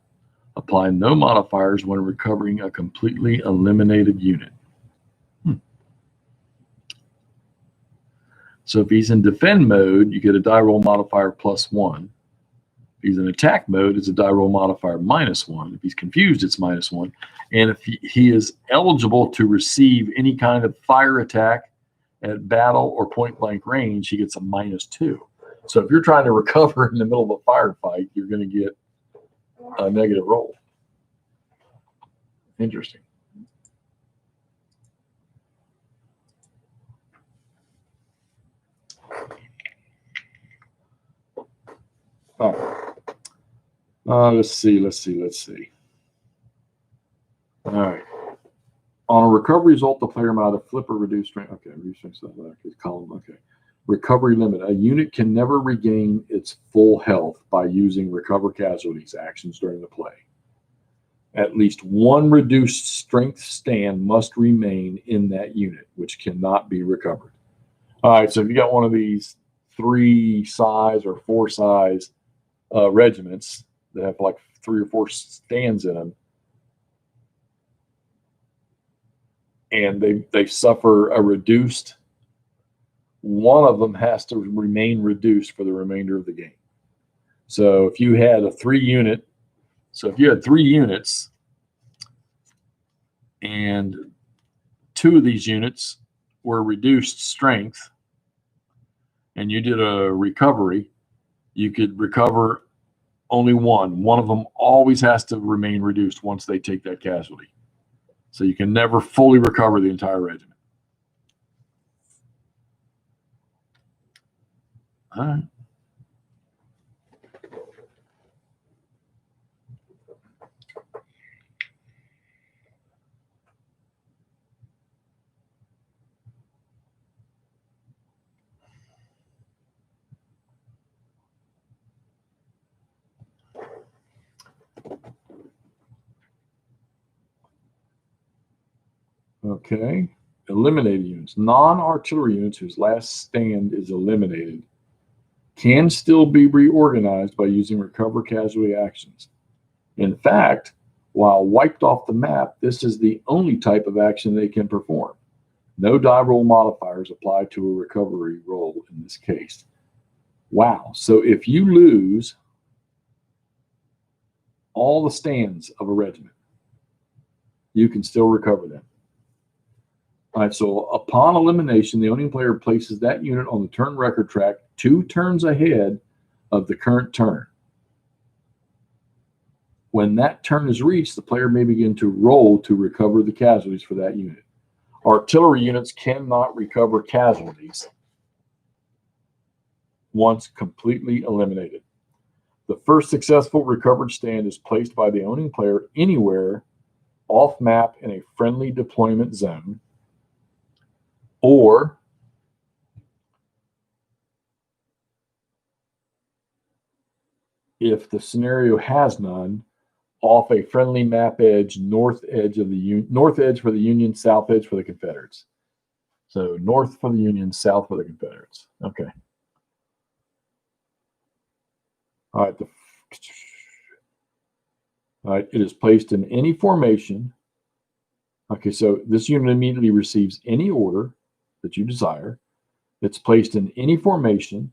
Apply no modifiers when recovering a completely eliminated unit. So if he's in defend mode, you get a die roll modifier +1. If he's in attack mode, it's a die roll modifier -1. If he's confused, it's -1. And if he is eligible to receive any kind of fire attack at battle or point blank range, he gets a -2. So if you're trying to recover in the middle of a firefight, you're going to get a negative roll. Interesting. All right. Let's see. All right. On a recovery result, the player might have flip or reduce strength. Okay, reduce that back. Column. Okay. Recovery limit. A unit can never regain its full health by using recover casualties actions during the play. At least one reduced strength stand must remain in that unit, which cannot be recovered. All right, so if you got one of these 3 size or 4 size regiments that have like 3 or 4 stands in them, and they suffer a reduced, one of them has to remain reduced for the remainder of the game. So if you had a 3 unit, if you had 3 units and 2 of these units were reduced strength and you did a recovery, you could recover only one. One of them always has to remain reduced once they take that casualty. So you can never fully recover the entire regiment. All right. Okay. Eliminated units. Non-artillery units whose last stand is eliminated can still be reorganized by using recover casualty actions. In fact, while wiped off the map, this is the only type of action they can perform. No die roll modifiers apply to a recovery roll in this case. Wow. So if you lose all the stands of a regiment, you can still recover them. All right, so upon elimination, the owning player places that unit on the turn record track 2 turns ahead of the current turn. When that turn is reached, the player may begin to roll to recover the casualties for that unit. Artillery units cannot recover casualties once completely eliminated. The first successful recovered stand is placed by the owning player anywhere off map in a friendly deployment zone, or if the scenario has none, off a friendly map edge, north edge for the Union, south edge for the Confederates. So north for the Union, south for the Confederates. Okay. All right. All right. It is placed in any formation. Okay. So this unit immediately receives any order that you desire. It's placed in any formation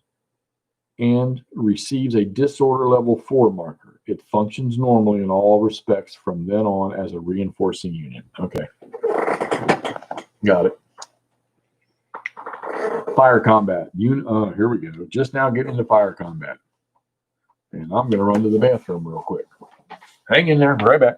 and receives a disorder level 4 marker. It functions normally in all respects from then on as a reinforcing unit. Okay. Got it. Fire combat. Here we go. Just now getting into fire combat. And I'm going to run to the bathroom real quick. Hang in there. Be right back.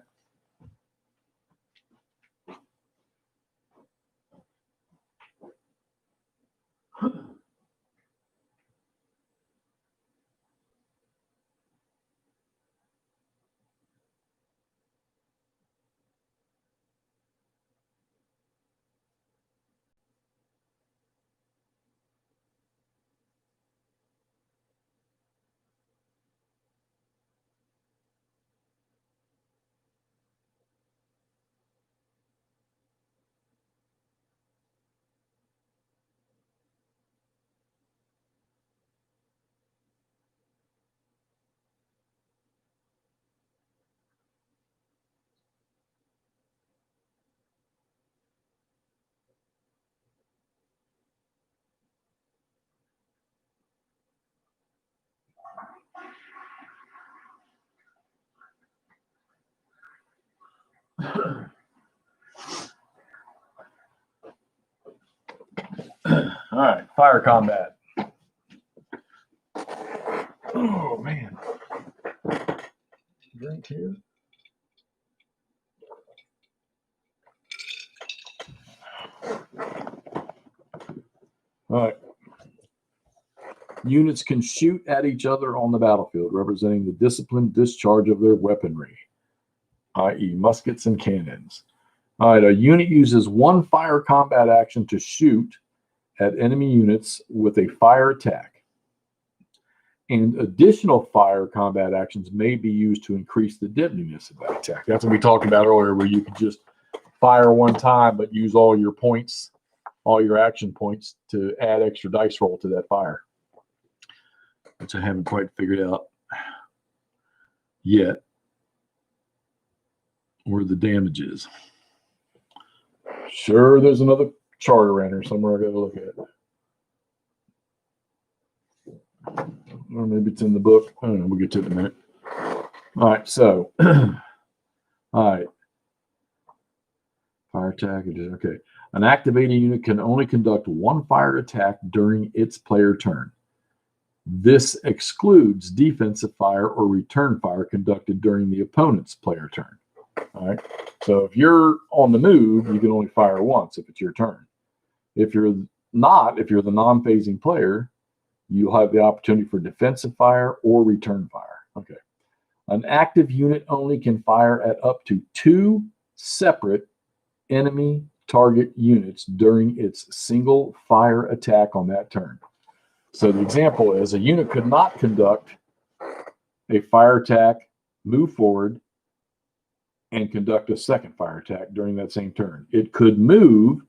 All right, fire combat. Oh, man. Drink here. All right. Units can shoot at each other on the battlefield, representing the disciplined discharge of their weaponry, i.e. muskets and cannons. All right, a unit uses one fire combat action to shoot at enemy units with a fire attack. And additional fire combat actions may be used to increase the deadliness of that attack. That's what we talked about earlier, where you could just fire one time, but use all your points, all your action points to add extra dice roll to that fire, which I haven't quite figured out yet, where the damage is. Sure, there's another chart around here somewhere I got to look at. Or maybe it's in the book. I don't know. We'll get to it in a minute. All right, so, all right. Fire attack. Okay. An activating unit can only conduct one fire attack during its player turn. This excludes defensive fire or return fire conducted during the opponent's player turn. All right. So if you're on the move, you can only fire once if it's your turn. If you're the non-phasing player, you'll have the opportunity for defensive fire or return fire. Okay. An active unit only can fire at up to 2 separate enemy target units during its single fire attack on that turn. So the example is a unit could not conduct a fire attack, move forward, and conduct a second fire attack during that same turn. It could move,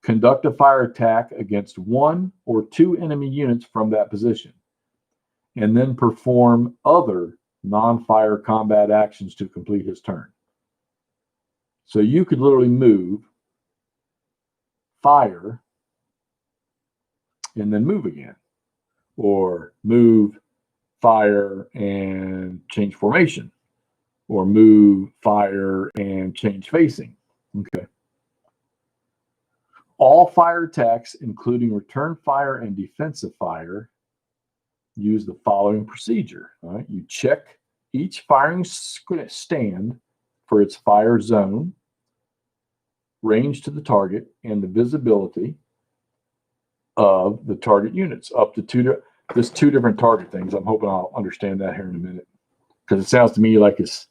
conduct a fire attack against 1 or 2 enemy units from that position, and then perform other non-fire combat actions to complete his turn. So you could literally move, fire, and then move again. Or move, fire, and change formation. Or move, fire, and change facing. Okay. All fire attacks, including return fire and defensive fire, use the following procedure. All right. You check each firing stand for its fire zone, range to the target, and the visibility of the target units up to there's 2 different target things. I'm hoping I'll understand that here in a minute, because it sounds to me like it's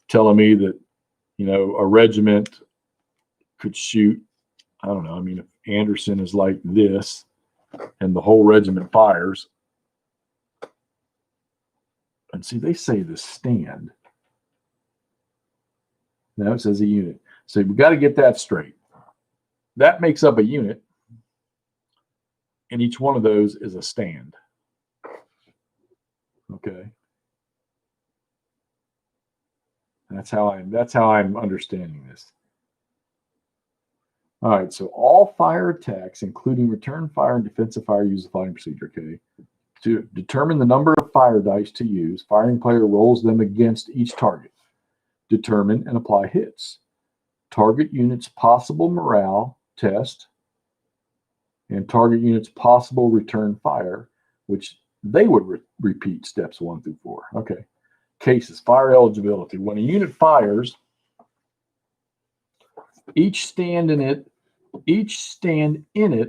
telling me that, a regiment could shoot, I don't know. I mean, if Anderson is like this and the whole regiment fires, and see, they say the stand. Now it says a unit. So we got to get that straight. That makes up a unit, and each one of those is a stand. Okay. That's how I'm understanding this. All right, so all fire attacks, including return fire and defensive fire, use the following procedure. Okay, to determine the number of fire dice to use, firing player rolls them against each target. Determine and apply hits. Target units' possible morale test and target units' possible return fire, which they would repeat steps 1 through 4. Okay. Cases, fire eligibility. When a unit fires, each stand in it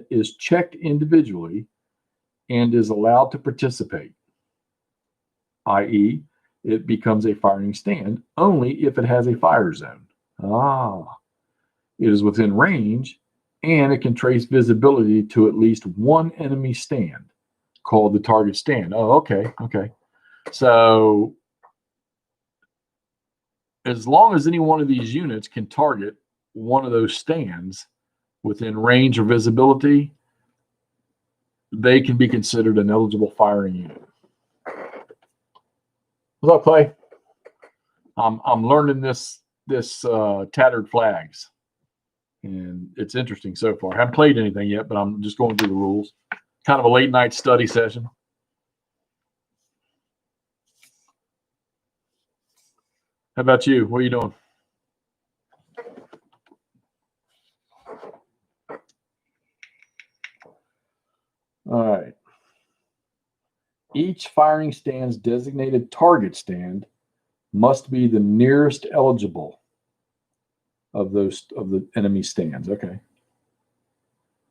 is checked individually and is allowed to participate, i.e., it becomes a firing stand only if it has a fire zone. It is within range, and it can trace visibility to at least one enemy stand, called the target stand. Oh, okay. So as long as any one of these units can target one of those stands within range or visibility, they can be considered an eligible firing unit. What's up, Clay? I'm learning this tattered flags, and it's interesting so far. I haven't played anything yet, but I'm just going through the rules. Kind of a late night study session. How about you? What are you doing? All right. Each firing stand's designated target stand must be the nearest eligible of the enemy stands. Okay.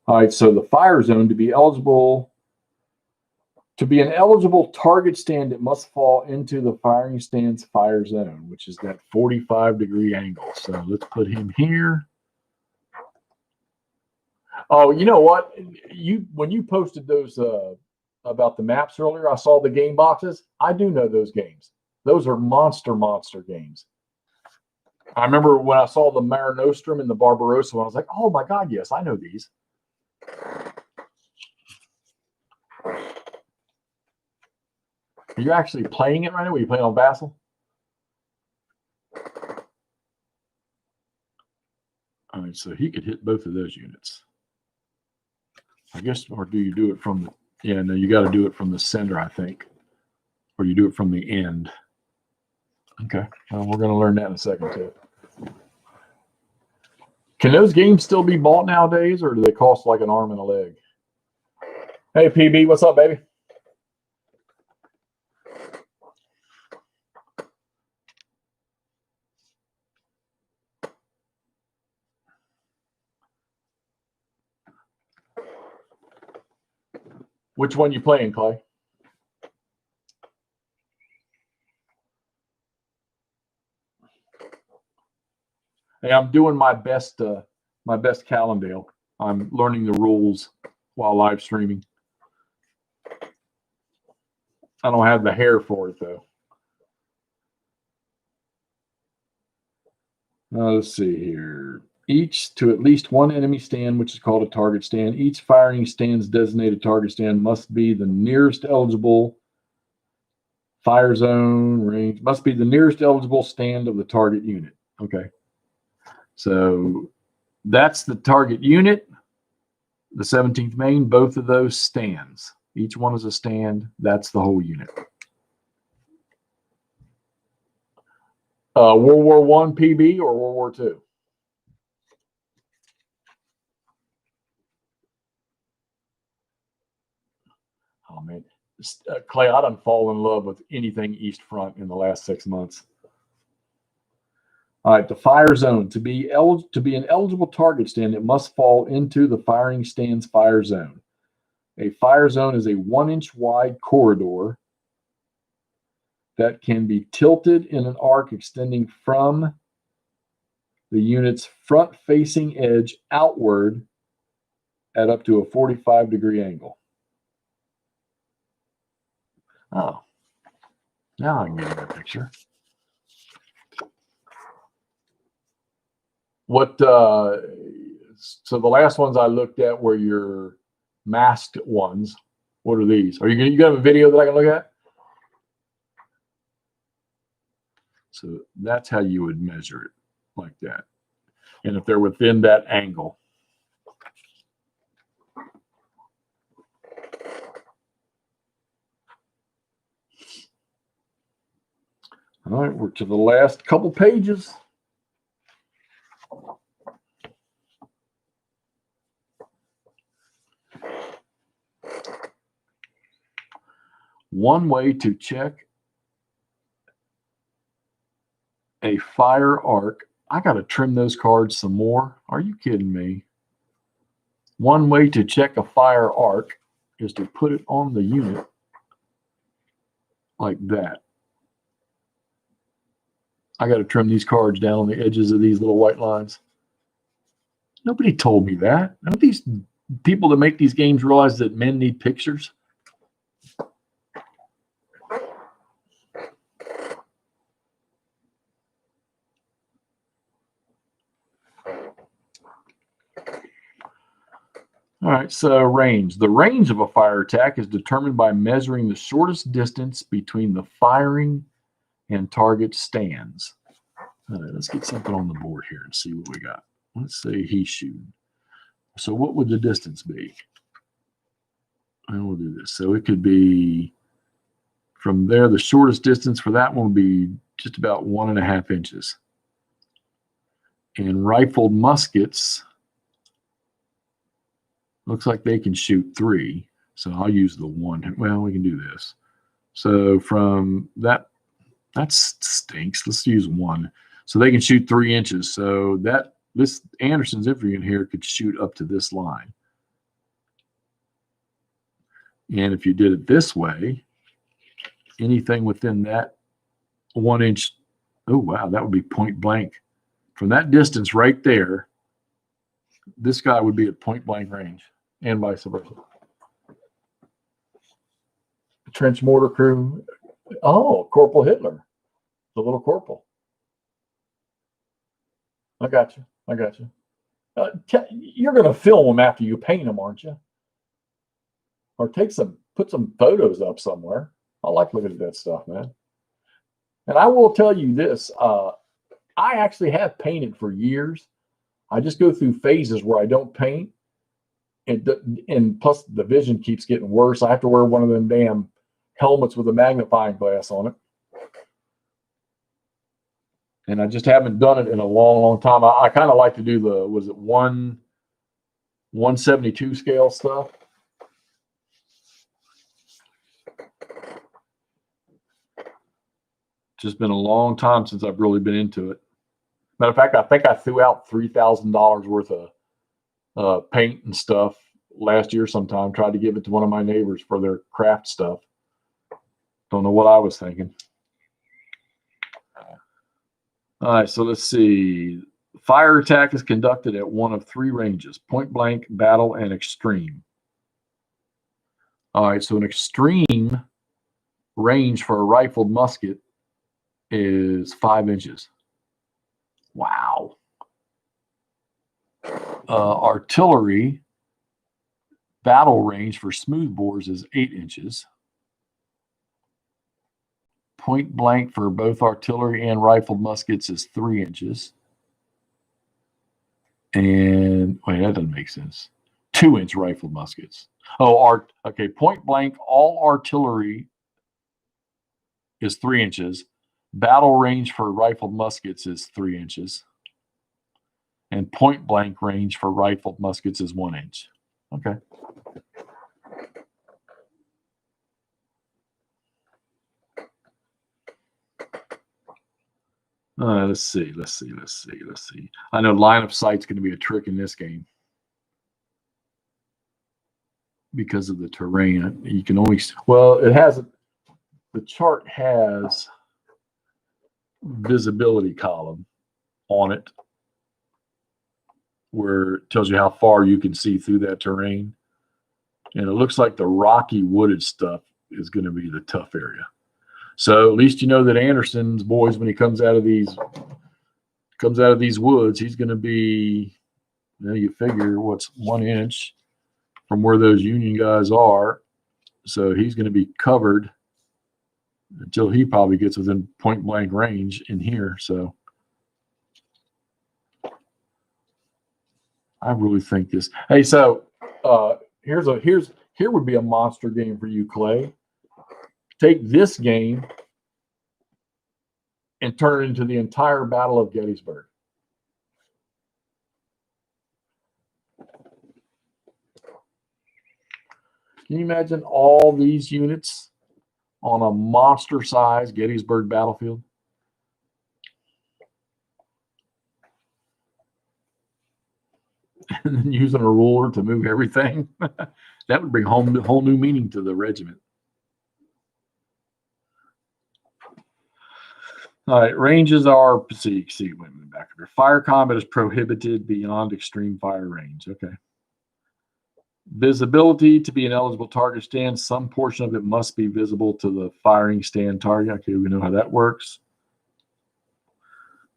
All right. So the fire zone, to be an eligible target stand, it must fall into the firing stand's fire zone, which is that 45-degree angle. So let's put him here. Oh, you know what? When you posted those about the maps earlier, I saw the game boxes. I do know those games. Those are monster games. I remember when I saw the Mare Nostrum and the Barbarossa, I was like, oh my God, yes, I know these. Are you actually playing it right now? Are you playing on Vassal? All right, so he could hit both of those units. I guess, or do you do it from the, yeah, no, you got to do it from the center, I think. Or you do it from the end. Okay, well, we're going to learn that in a second, too. Can those games still be bought nowadays, or do they cost like an arm and a leg? Hey, PB, what's up, baby? Which one you playing, Clay? Hey, I'm doing my best Callendale. I'm learning the rules while live streaming. I don't have the hair for it, though. Let's see here. Each to at least one enemy stand, which is called a target stand. Each firing stand's designated target stand must be the nearest eligible fire zone range, must be the nearest eligible stand of the target unit. Okay. So that's the target unit, the 17th Maine, both of those stands. Each one is a stand. That's the whole unit. World War I PB or World War II? Oh, man. Clay, I done fall in love with anything East Front in the last 6 months. All right, the fire zone. To be an eligible target stand, it must fall into the firing stand's fire zone. A fire zone is a 1-inch wide corridor that can be tilted in an arc extending from the unit's front-facing edge outward at up to a 45-degree angle. Oh, now I can get that picture. So the last ones I looked at were your masked ones. What are these? You got a video that I can look at? So that's how you would measure it, like that. And if they're within that angle. All right, we're to the last couple pages. One way to check a fire arc. I got to trim those cards some more. Are you kidding me? One way to check a fire arc is to put it on the unit like that. I got to trim these cards down on the edges of these little white lines. Nobody told me that. Don't these people that make these games realize that men need pictures? All right, so range. The range of a fire attack is determined by measuring the shortest distance between the firing and target stands. All right, let's get something on the board here and see what we got. Let's say he's shooting. So what would the distance be? And we'll do this. So it could be from there, the shortest distance for that one would be just about 1.5 inches. And rifled muskets, looks like they can shoot 3. So I'll use the 1. Well, we can do this. So from that stinks. Let's use 1. So they can shoot 3 inches. So this Anderson's infantry in here could shoot up to this line. And if you did it this way, anything within that 1 inch, oh wow, that would be point blank. From that distance right there, this guy would be at point blank range, and vice versa. Trench mortar crew. Oh, Corporal Hitler, the little corporal. I got you. I got you. You're going to film them after you paint them, aren't you? Or put some photos up somewhere. I like looking at that stuff, man. And I will tell you this: I actually have painted for years. I just go through phases where I don't paint, and plus the vision keeps getting worse. I have to wear one of them damn helmets with a magnifying glass on it. And I just haven't done it in a long, long time. I kind of like to do the, was it 172 scale stuff? Just been a long time since I've really been into it. Matter of fact, I think I threw out $3,000 worth of paint and stuff last year sometime. Tried to give it to one of my neighbors for their craft stuff. Don't know what I was thinking. All right, so let's see. Fire attack is conducted at one of 3 ranges: point blank, battle, and extreme. All right, so an extreme range for a rifled musket is 5 inches. Wow. Artillery battle range for smoothbores is 8 inches. Point blank for both artillery and rifled muskets is 3 inches. And wait, that doesn't make sense. 2-inch rifled muskets. Oh, okay. Point blank, all artillery is 3 inches. Battle range for rifled muskets is 3 inches. And point blank range for rifled muskets is 1 inch. Okay. Let's see. I know line of sight's going to be a trick in this game because of the terrain. You can only, well, it has, the chart has visibility column on it where it tells you how far you can see through that terrain. And it looks like the rocky wooded stuff is going to be the tough area. So at least you know that Anderson's boys, when he comes out of these woods, he's going to be, you figure what's 1 inch from where those Union guys are. So he's going to be covered until he probably gets within point blank range in here. So I really think this. Hey, so here would be a monster game for you, Clay. Take this game and turn it into the entire Battle of Gettysburg. Can you imagine all these units on a monster-sized Gettysburg battlefield? And then using a ruler to move everything. That would bring whole new meaning to the regiment. All right, ranges are, see, wait a minute, back here. Fire combat is prohibited beyond extreme fire range. Okay. Visibility to be an eligible target stand. Some portion of it must be visible to the firing stand target. Okay, we know how that works.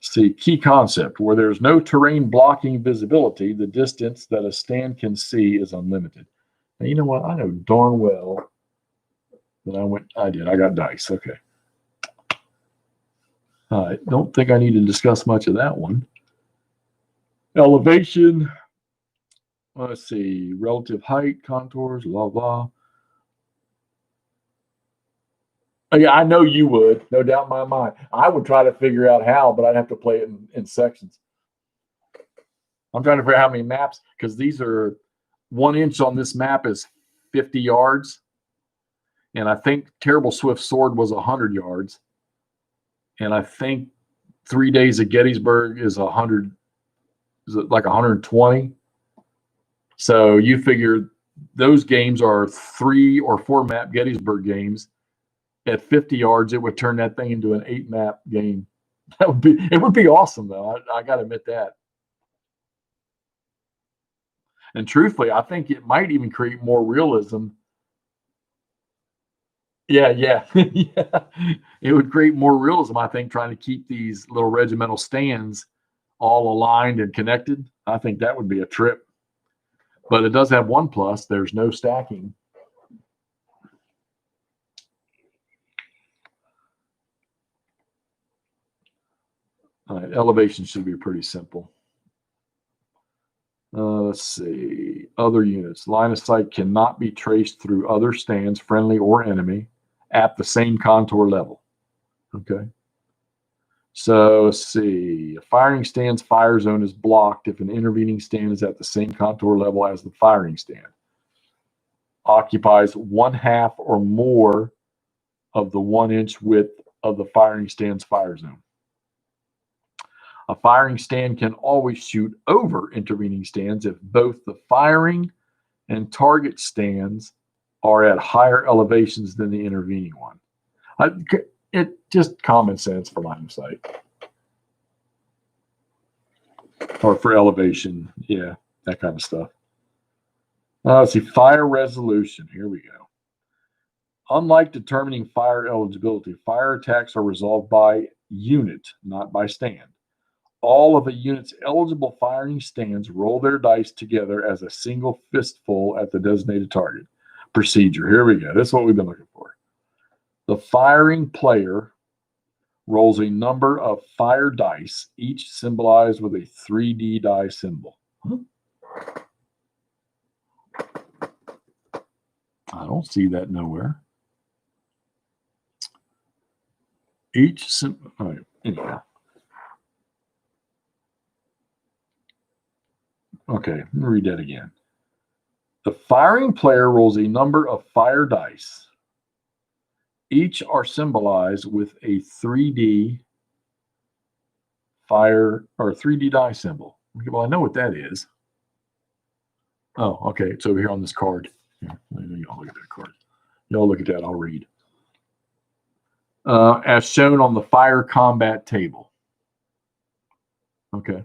See, key concept. Where there's no terrain blocking visibility, the distance that a stand can see is unlimited. Now, you know what? I know darn well that I got dice. Okay. I don't think I need to discuss much of that one. Elevation. Let's see. Relative height, contours, blah, blah. Oh, yeah, I know you would. No doubt in my mind. I would try to figure out how, but I'd have to play it in sections. I'm trying to figure out how many maps, because these are 1 inch on this map is 50 yards. And I think Terrible Swift Sword was 100 yards. And I think 3 Days of Gettysburg is 100, is it like 120? So you figure those games are 3 or 4 map Gettysburg games. At 50 yards, it would turn that thing into an 8 map game. It would be awesome though. I got to admit that. And truthfully, I think it might even create more realism. Yeah. Yeah. It would create more realism, I think, trying to keep these little regimental stands all aligned and connected. I think that would be a trip. But it does have one plus. There's no stacking. All right, elevation should be pretty simple. Let's see. Other units. Line of sight cannot be traced through other stands, friendly or enemy, at the same contour level. Okay. So let's see. A firing stand's fire zone is blocked if an intervening stand is at the same contour level as the firing stand. Occupies 1/2 or more of the 1 inch width of the firing stand's fire zone. A firing stand can always shoot over intervening stands if both the firing and target stands are at higher elevations than the intervening one. It just common sense for line of sight. Or for elevation. Yeah, that kind of stuff. Let's see, fire resolution. Here we go. Unlike determining fire eligibility, fire attacks are resolved by unit, not by stand. All of a unit's eligible firing stands roll their dice together as a single fistful at the designated target. Procedure. Here we go. This is what we've been looking for. The firing player rolls a number of fire dice, each symbolized with a 3D die symbol. I don't see that nowhere. All right, anyhow. Okay, let me read that again. The firing player rolls a number of fire dice. Each are symbolized with a 3D fire or 3D die symbol. Well, I know what that is. Oh, okay. It's over here on this card. Here, y'all look at that card. Y'all look at that. I'll read. As shown on the fire combat table. Okay.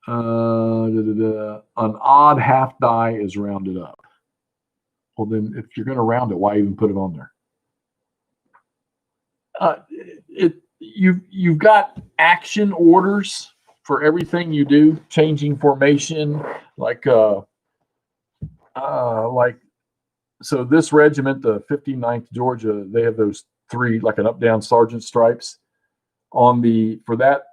An odd half die is rounded up. Well, then if you're going to round it, why even put it on there? You've got action orders for everything you do, changing formation, so this regiment, the 59th Georgia, they have those 3 like an up-down sergeant stripes on for that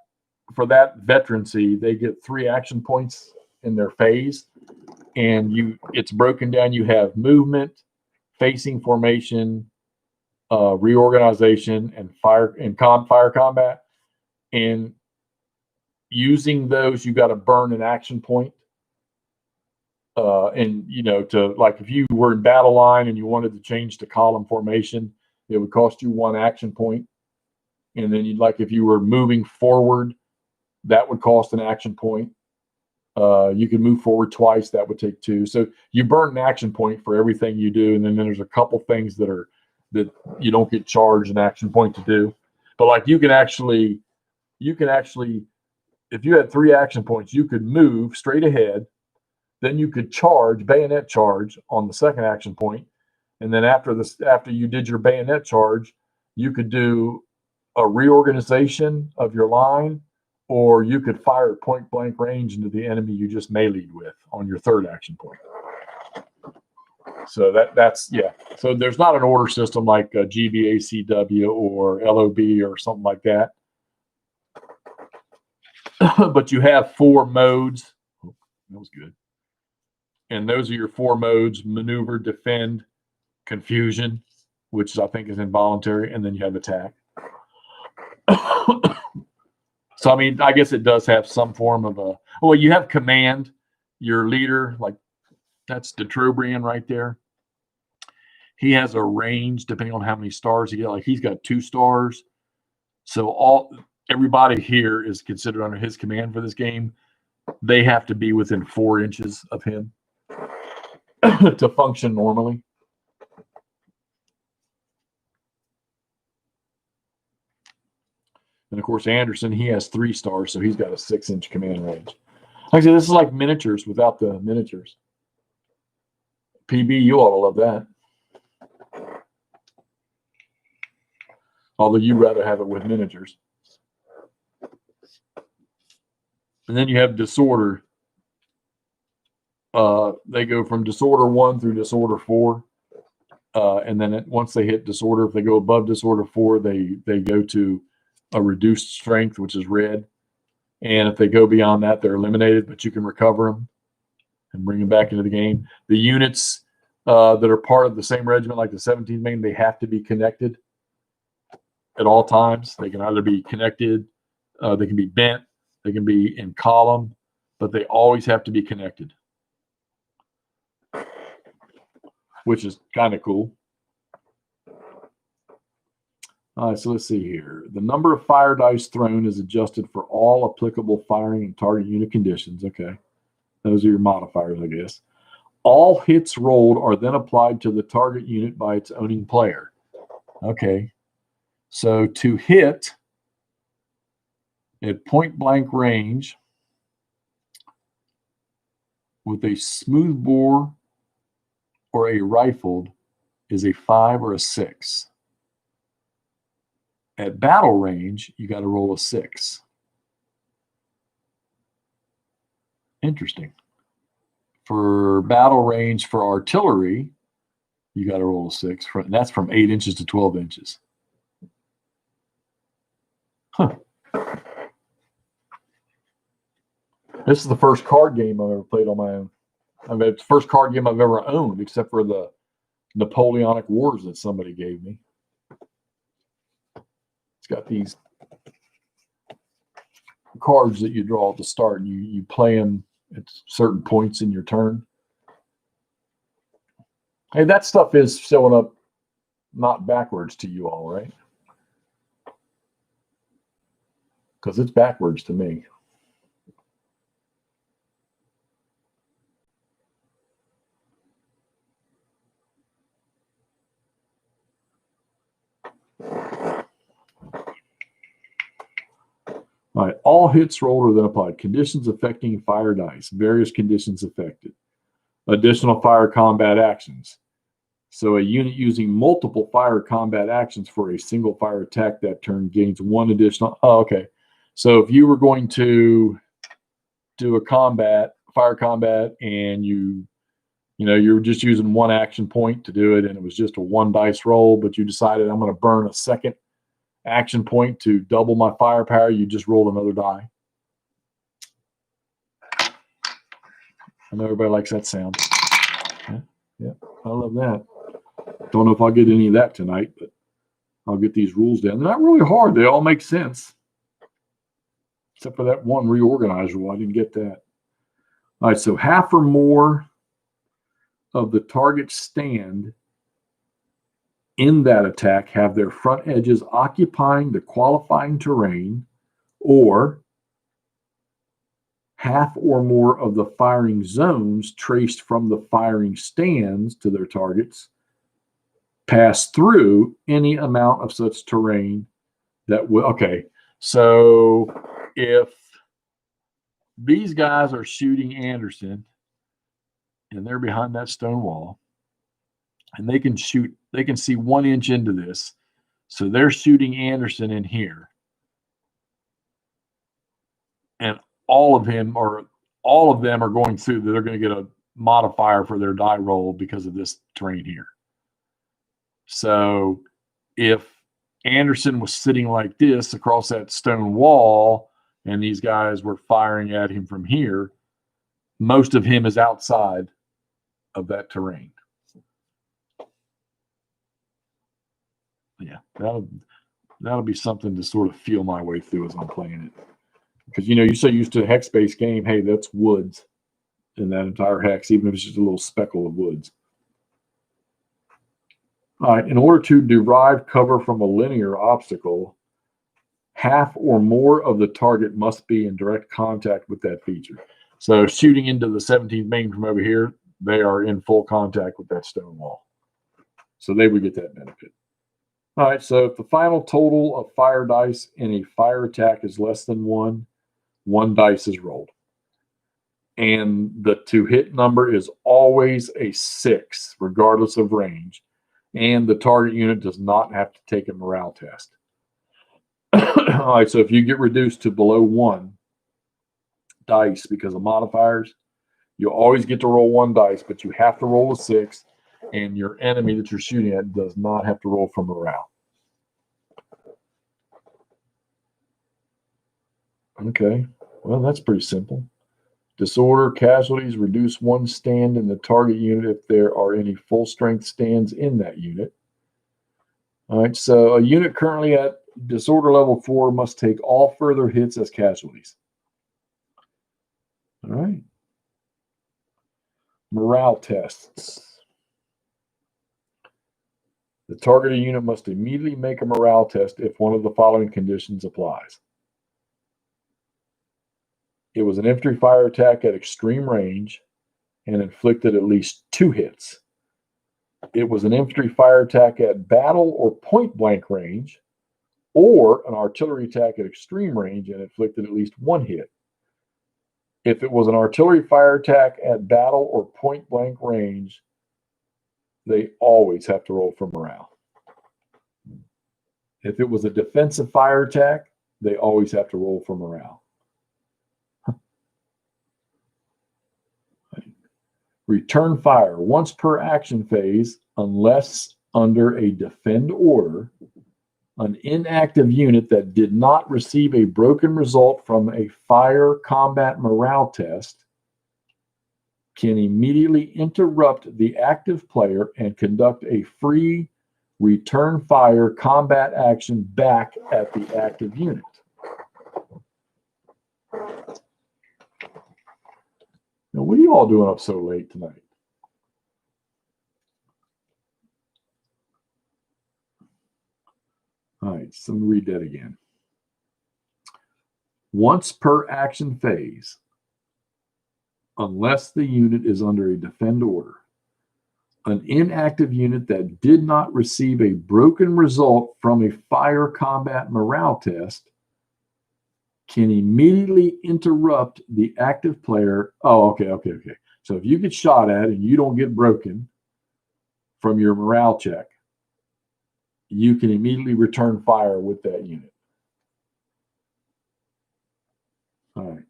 veterancy. They get 3 action points in their phase, and it's broken down. You have movement, facing formation, reorganization, and fire combat. And using those, you got to burn an action point. And to, like, if you were in battle line and you wanted to change to column formation, it would cost you 1 action point. And then if you were moving forward, that would cost an action point. You can move forward twice, that would take 2. So you burn an action point for everything you do, and then there's a couple things that you don't get charged an action point to do. But like you can actually, if you had 3 action points, you could move straight ahead. Then you could bayonet charge on the second action point. And then after you did your bayonet charge, you could do a reorganization of your line, or you could fire at point blank range into the enemy you just meleeed with on your third action point. So that's. So there's not an order system like GBACW or LOB or something like that. But you have 4 modes. Oh, that was good. And those are your 4 modes: maneuver, defend, confusion, which I think is involuntary, and then you have attack. So, I mean, I guess it does have some form of you have command, your leader, like that's Detrobrian right there. He has a range depending on how many stars he gets. Like, he's got 2 stars. So everybody here is considered under his command for this game. They have to be within 4 inches of him to function normally. And of course, Anderson, he has 3 stars, so he's got a 6-inch command range. Like I said, this is like miniatures without the miniatures. PB, you ought to love that. Although you'd rather have it with miniatures. And then you have disorder. They go from disorder 1 through disorder 4. And then once they hit disorder, if they go above disorder 4, they go to a reduced strength, which is red. And if they go beyond that, they're eliminated, but you can recover them and bring them back into the game. The units that are part of the same regiment, like the 17th Maine, they have to be connected at all times. They can either be connected, they can be bent, they can be in column, but they always have to be connected, which is kind of cool. All right, so let's see here. The number of fire dice thrown is adjusted for all applicable firing and target unit conditions. Okay. Those are your modifiers, I guess. All hits rolled are then applied to the target unit by its owning player. Okay. So to hit at point blank range with a smoothbore or a rifled is a 5 or a 6. At battle range, you got to roll a 6. Interesting. For battle range for artillery, you got to roll a 6. That's from 8 inches to 12 inches. Huh. This is the first card game I've ever played on my own. I mean, it's the first card game I've ever owned, except for the Napoleonic Wars that somebody gave me. It's got these cards that you draw at the start, and you play them at certain points in your turn. Hey, that stuff is showing up not backwards to you all, right? Because it's backwards to me. All right, all hits rolled are then applied. Conditions affecting fire dice. Various conditions affected. Additional fire combat actions. So a unit using multiple fire combat actions for a single fire attack that turn gains 1 additional. Oh, okay. So if you were going to do a fire combat, and you were just using 1 action point to do it, and it was just a 1 dice roll, but you decided I'm going to burn a second action point to double my firepower, you just roll another die. I know everybody likes that sound. Yeah, I love that. Don't know if I'll get any of that tonight, but I'll get these rules down. They're not really hard. They all make sense. Except for that one reorganize rule. I didn't get that. All right, so half or more of the target stand in that attack have their front edges occupying the qualifying terrain, or half or more of the firing zones traced from the firing stands to their targets pass through any amount of such terrain that will. Okay, so if these guys are shooting Anderson and they're behind that stone wall and they can see 1 inch into this, so they're shooting Anderson in here, and all of them are going through, they're going to get a modifier for their die roll because of this terrain here. So if Anderson was sitting like this across that stone wall and these guys were firing at him from here, most of him is outside of that terrain. Yeah, that'll be something to sort of feel my way through as I'm playing it. Because, you're so used to a hex-based game, hey, that's woods in that entire hex, even if it's just a little speckle of woods. All right, in order to derive cover from a linear obstacle, half or more of the target must be in direct contact with that feature. So shooting into the 17th main from over here, they are in full contact with that stone wall. So they would get that benefit. All right, so if the final total of fire dice in a fire attack is less than 1, 1 dice is rolled. And the to-hit number is always a 6, regardless of range. And the target unit does not have to take a morale test. All right, so if you get reduced to below 1 dice because of modifiers, you'll always get to roll 1 dice, but you have to roll a 6, and your enemy that you're shooting at does not have to roll for morale. Okay, well, that's pretty simple. Disorder casualties reduce 1 stand in the target unit if there are any full-strength stands in that unit. All right, so a unit currently at disorder level 4 must take all further hits as casualties. All right. Morale tests. The targeted unit must immediately make a morale test if one of the following conditions applies. It was an infantry fire attack at extreme range and inflicted at least 2 hits. It was an infantry fire attack at battle or point blank range, or an artillery attack at extreme range and inflicted at least 1 hit. If it was an artillery fire attack at battle or point blank range, they always have to roll for morale. If it was a defensive fire attack, they always have to roll for morale. Return fire once per action phase, unless under a defend order. An inactive unit that did not receive a broken result from a fire combat morale test can immediately interrupt the active player and conduct a free return fire combat action back at the active unit. Now, what are you all doing up so late tonight? All right, so let me read that again. Once per action phase, unless the unit is under a defend order, an inactive unit that did not receive a broken result from a fire combat morale test can immediately interrupt the active player. Oh, okay. So if you get shot at and you don't get broken from your morale check, you can immediately return fire with that unit. All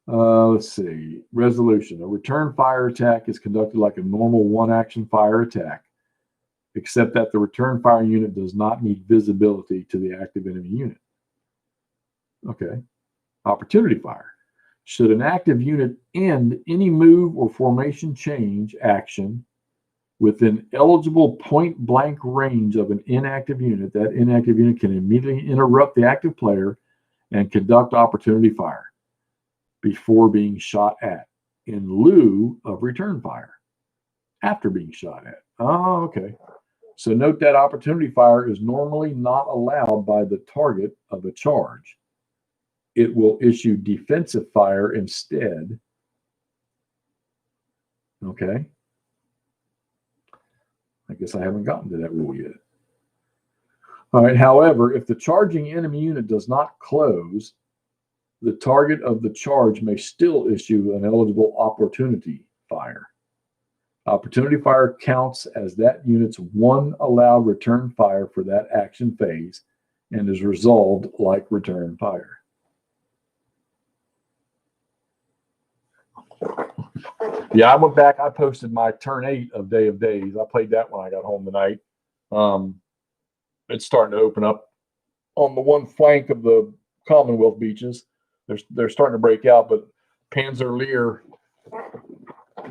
right. Let's see. Resolution. A return fire attack is conducted like a normal 1-action fire attack, except that the return fire unit does not need visibility to the active enemy unit. Okay. Opportunity fire. Should an active unit end any move or formation change action within eligible point-blank range of an inactive unit, that inactive unit can immediately interrupt the active player and conduct opportunity fire before being shot at, in lieu of return fire after being shot at. Oh, okay. So note that opportunity fire is normally not allowed by the target of a charge. It will issue defensive fire instead. Okay. I guess I haven't gotten to that rule yet. All right. However, if the charging enemy unit does not close, the target of the charge may still issue an eligible opportunity fire. Opportunity fire counts as that unit's one allowed return fire for that action phase and is resolved like return fire. Yeah, I went back. I posted my turn 8 of Day of Days. I played that when I got home tonight. It's starting to open up on the one flank of the Commonwealth beaches. They're starting to break out, but Panzer Lehr,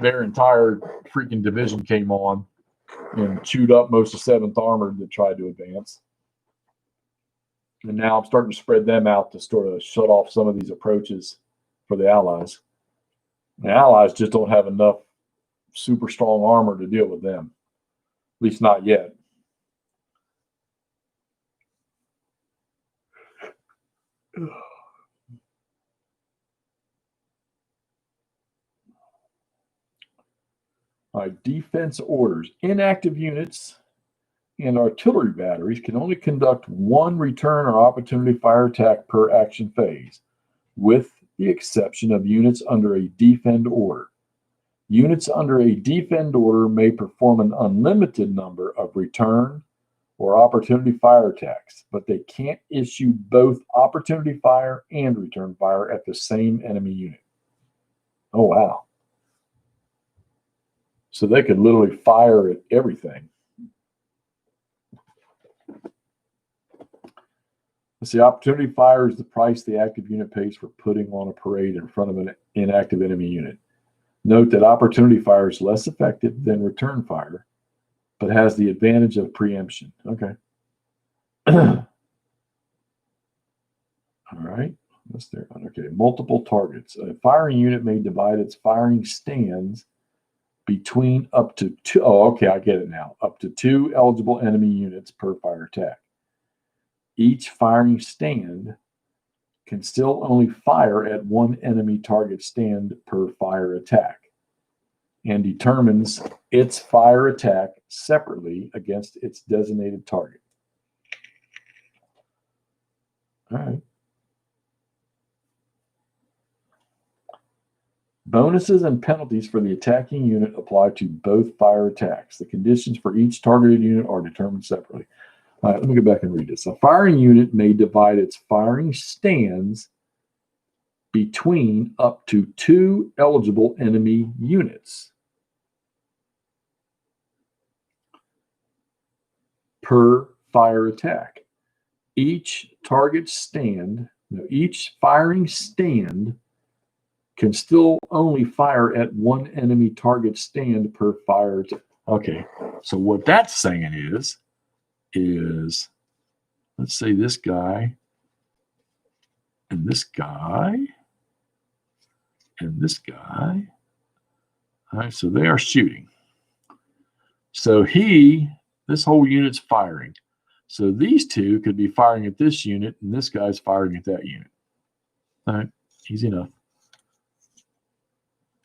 their entire freaking division came on and chewed up most of 7th Armored that tried to advance. And now I'm starting to spread them out to sort of shut off some of these approaches for the Allies. The Allies just don't have enough super strong armor to deal with them, at least not yet. All right, defense orders. Inactive units and artillery batteries can only conduct one return or opportunity fire attack per action phase, with the exception of units under a defend order. Units under a defend order may perform an unlimited number of return or opportunity fire attacks, but they can't issue both opportunity fire and return fire at the same enemy unit. Oh, wow. So they could literally fire at everything. Let's see, opportunity fire is the price the active unit pays for putting on a parade in front of an inactive enemy unit. Note that opportunity fire is less effective than return fire, but has the advantage of preemption. Okay. All right. What's there? Okay. Multiple targets. A firing unit may divide its firing stands between up to 2. Oh, okay. I get it now. Up to 2 eligible enemy units per fire attack. Each firing stand can still only fire at one enemy target stand per fire attack and determines its fire attack separately against its designated target. All right. Bonuses and penalties for the attacking unit apply to both fire attacks. The conditions for each targeted unit are determined separately. All right, let me go back and read this. A firing unit may divide its firing stands between up to 2 eligible enemy units per fire attack. Each firing stand can still only fire at one enemy target stand per fire attack. Okay, so what that's saying is let's say this guy and this guy and this guy. All right, so they are shooting. So this whole unit's firing. So these two could be firing at this unit, and this guy's firing at that unit. All right, easy enough.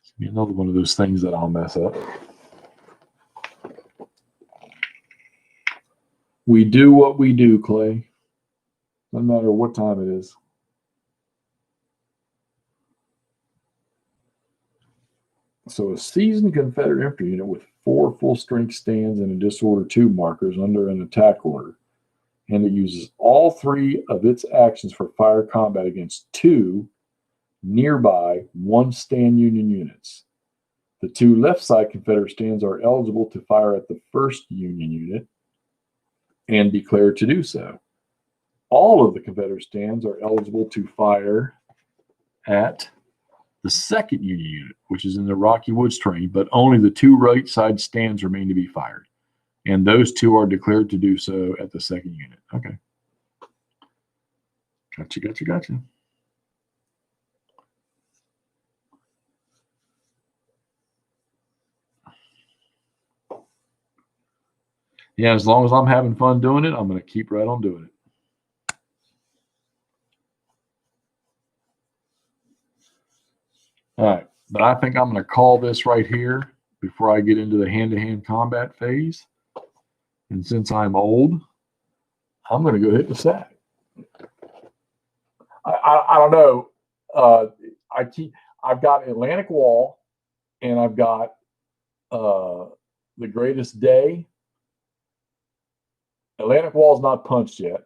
It's gonna be another one of those things that I'll mess up. We do what we do, Clay. No matter what time it is. So a seasoned Confederate infantry unit with 4 full-strength stands and a disorder 2 markers under an attack order, and it uses all 3 of its actions for fire combat against 2 nearby 1-stand Union units. The 2 left side Confederate stands are eligible to fire at the first Union unit and declare to do so. All of the Confederate stands are eligible to fire at the second Union unit, which is in the Rocky Woods train, but only the 2 right side stands remain to be fired. And those 2 are declared to do so at the second unit. Okay. Gotcha. Yeah, as long as I'm having fun doing it, I'm going to keep right on doing it. All right, but I think I'm going to call this right here before I get into the hand-to-hand combat phase. And since I'm old, I'm going to go hit the sack. I don't know. I've got Atlantic Wall, and I've got The Greatest Day. Atlantic Wall's not punched yet.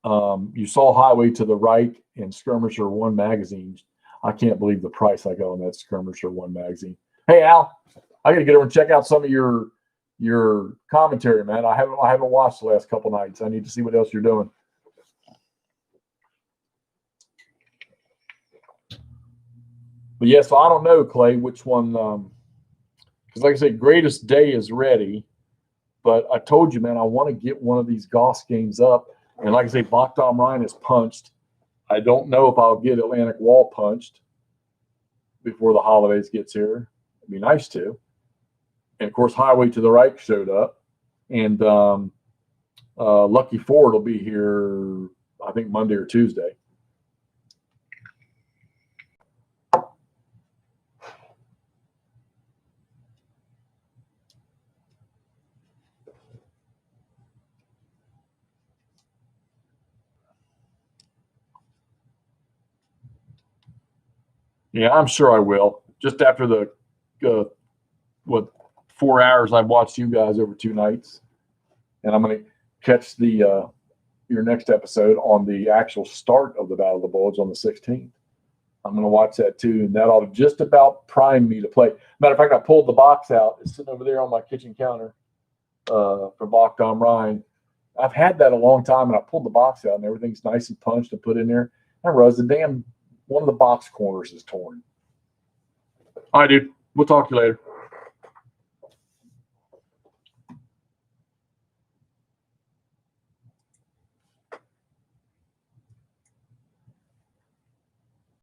You saw Highway to the Right and Skirmisher 1 magazine. I can't believe the price I got on that Skirmisher 1 magazine. Hey, Al, I got to get over and check out some of your commentary, man. I haven't watched the last couple nights. I need to see what else you're doing. But yeah, so I don't know, Clay, which one. Because like I said, Greatest Day is ready. But I told you, man, I want to get one of these Goss games up. And like I say, Bachdam Rhine is punched. I don't know if I'll get Atlantic Wall punched before the holidays gets here. It'd be nice to. And, of course, Highway to the Right showed up. And Lucky Ford will be here, I think, Monday or Tuesday. Yeah, I'm sure I will. Just after the 4 hours I've watched you guys over 2 nights, and I'm going to catch your next episode on the actual start of the Battle of the Bulge on the 16th. I'm going to watch that too, and that ought to just about prime me to play. Matter of fact, I pulled the box out. It's sitting over there on my kitchen counter for Bachdam Rhine. I've had that a long time, and I pulled the box out, and everything's nice and punched and put in there. I realized the damn one of the box corners is torn. All right, dude. We'll talk to you later.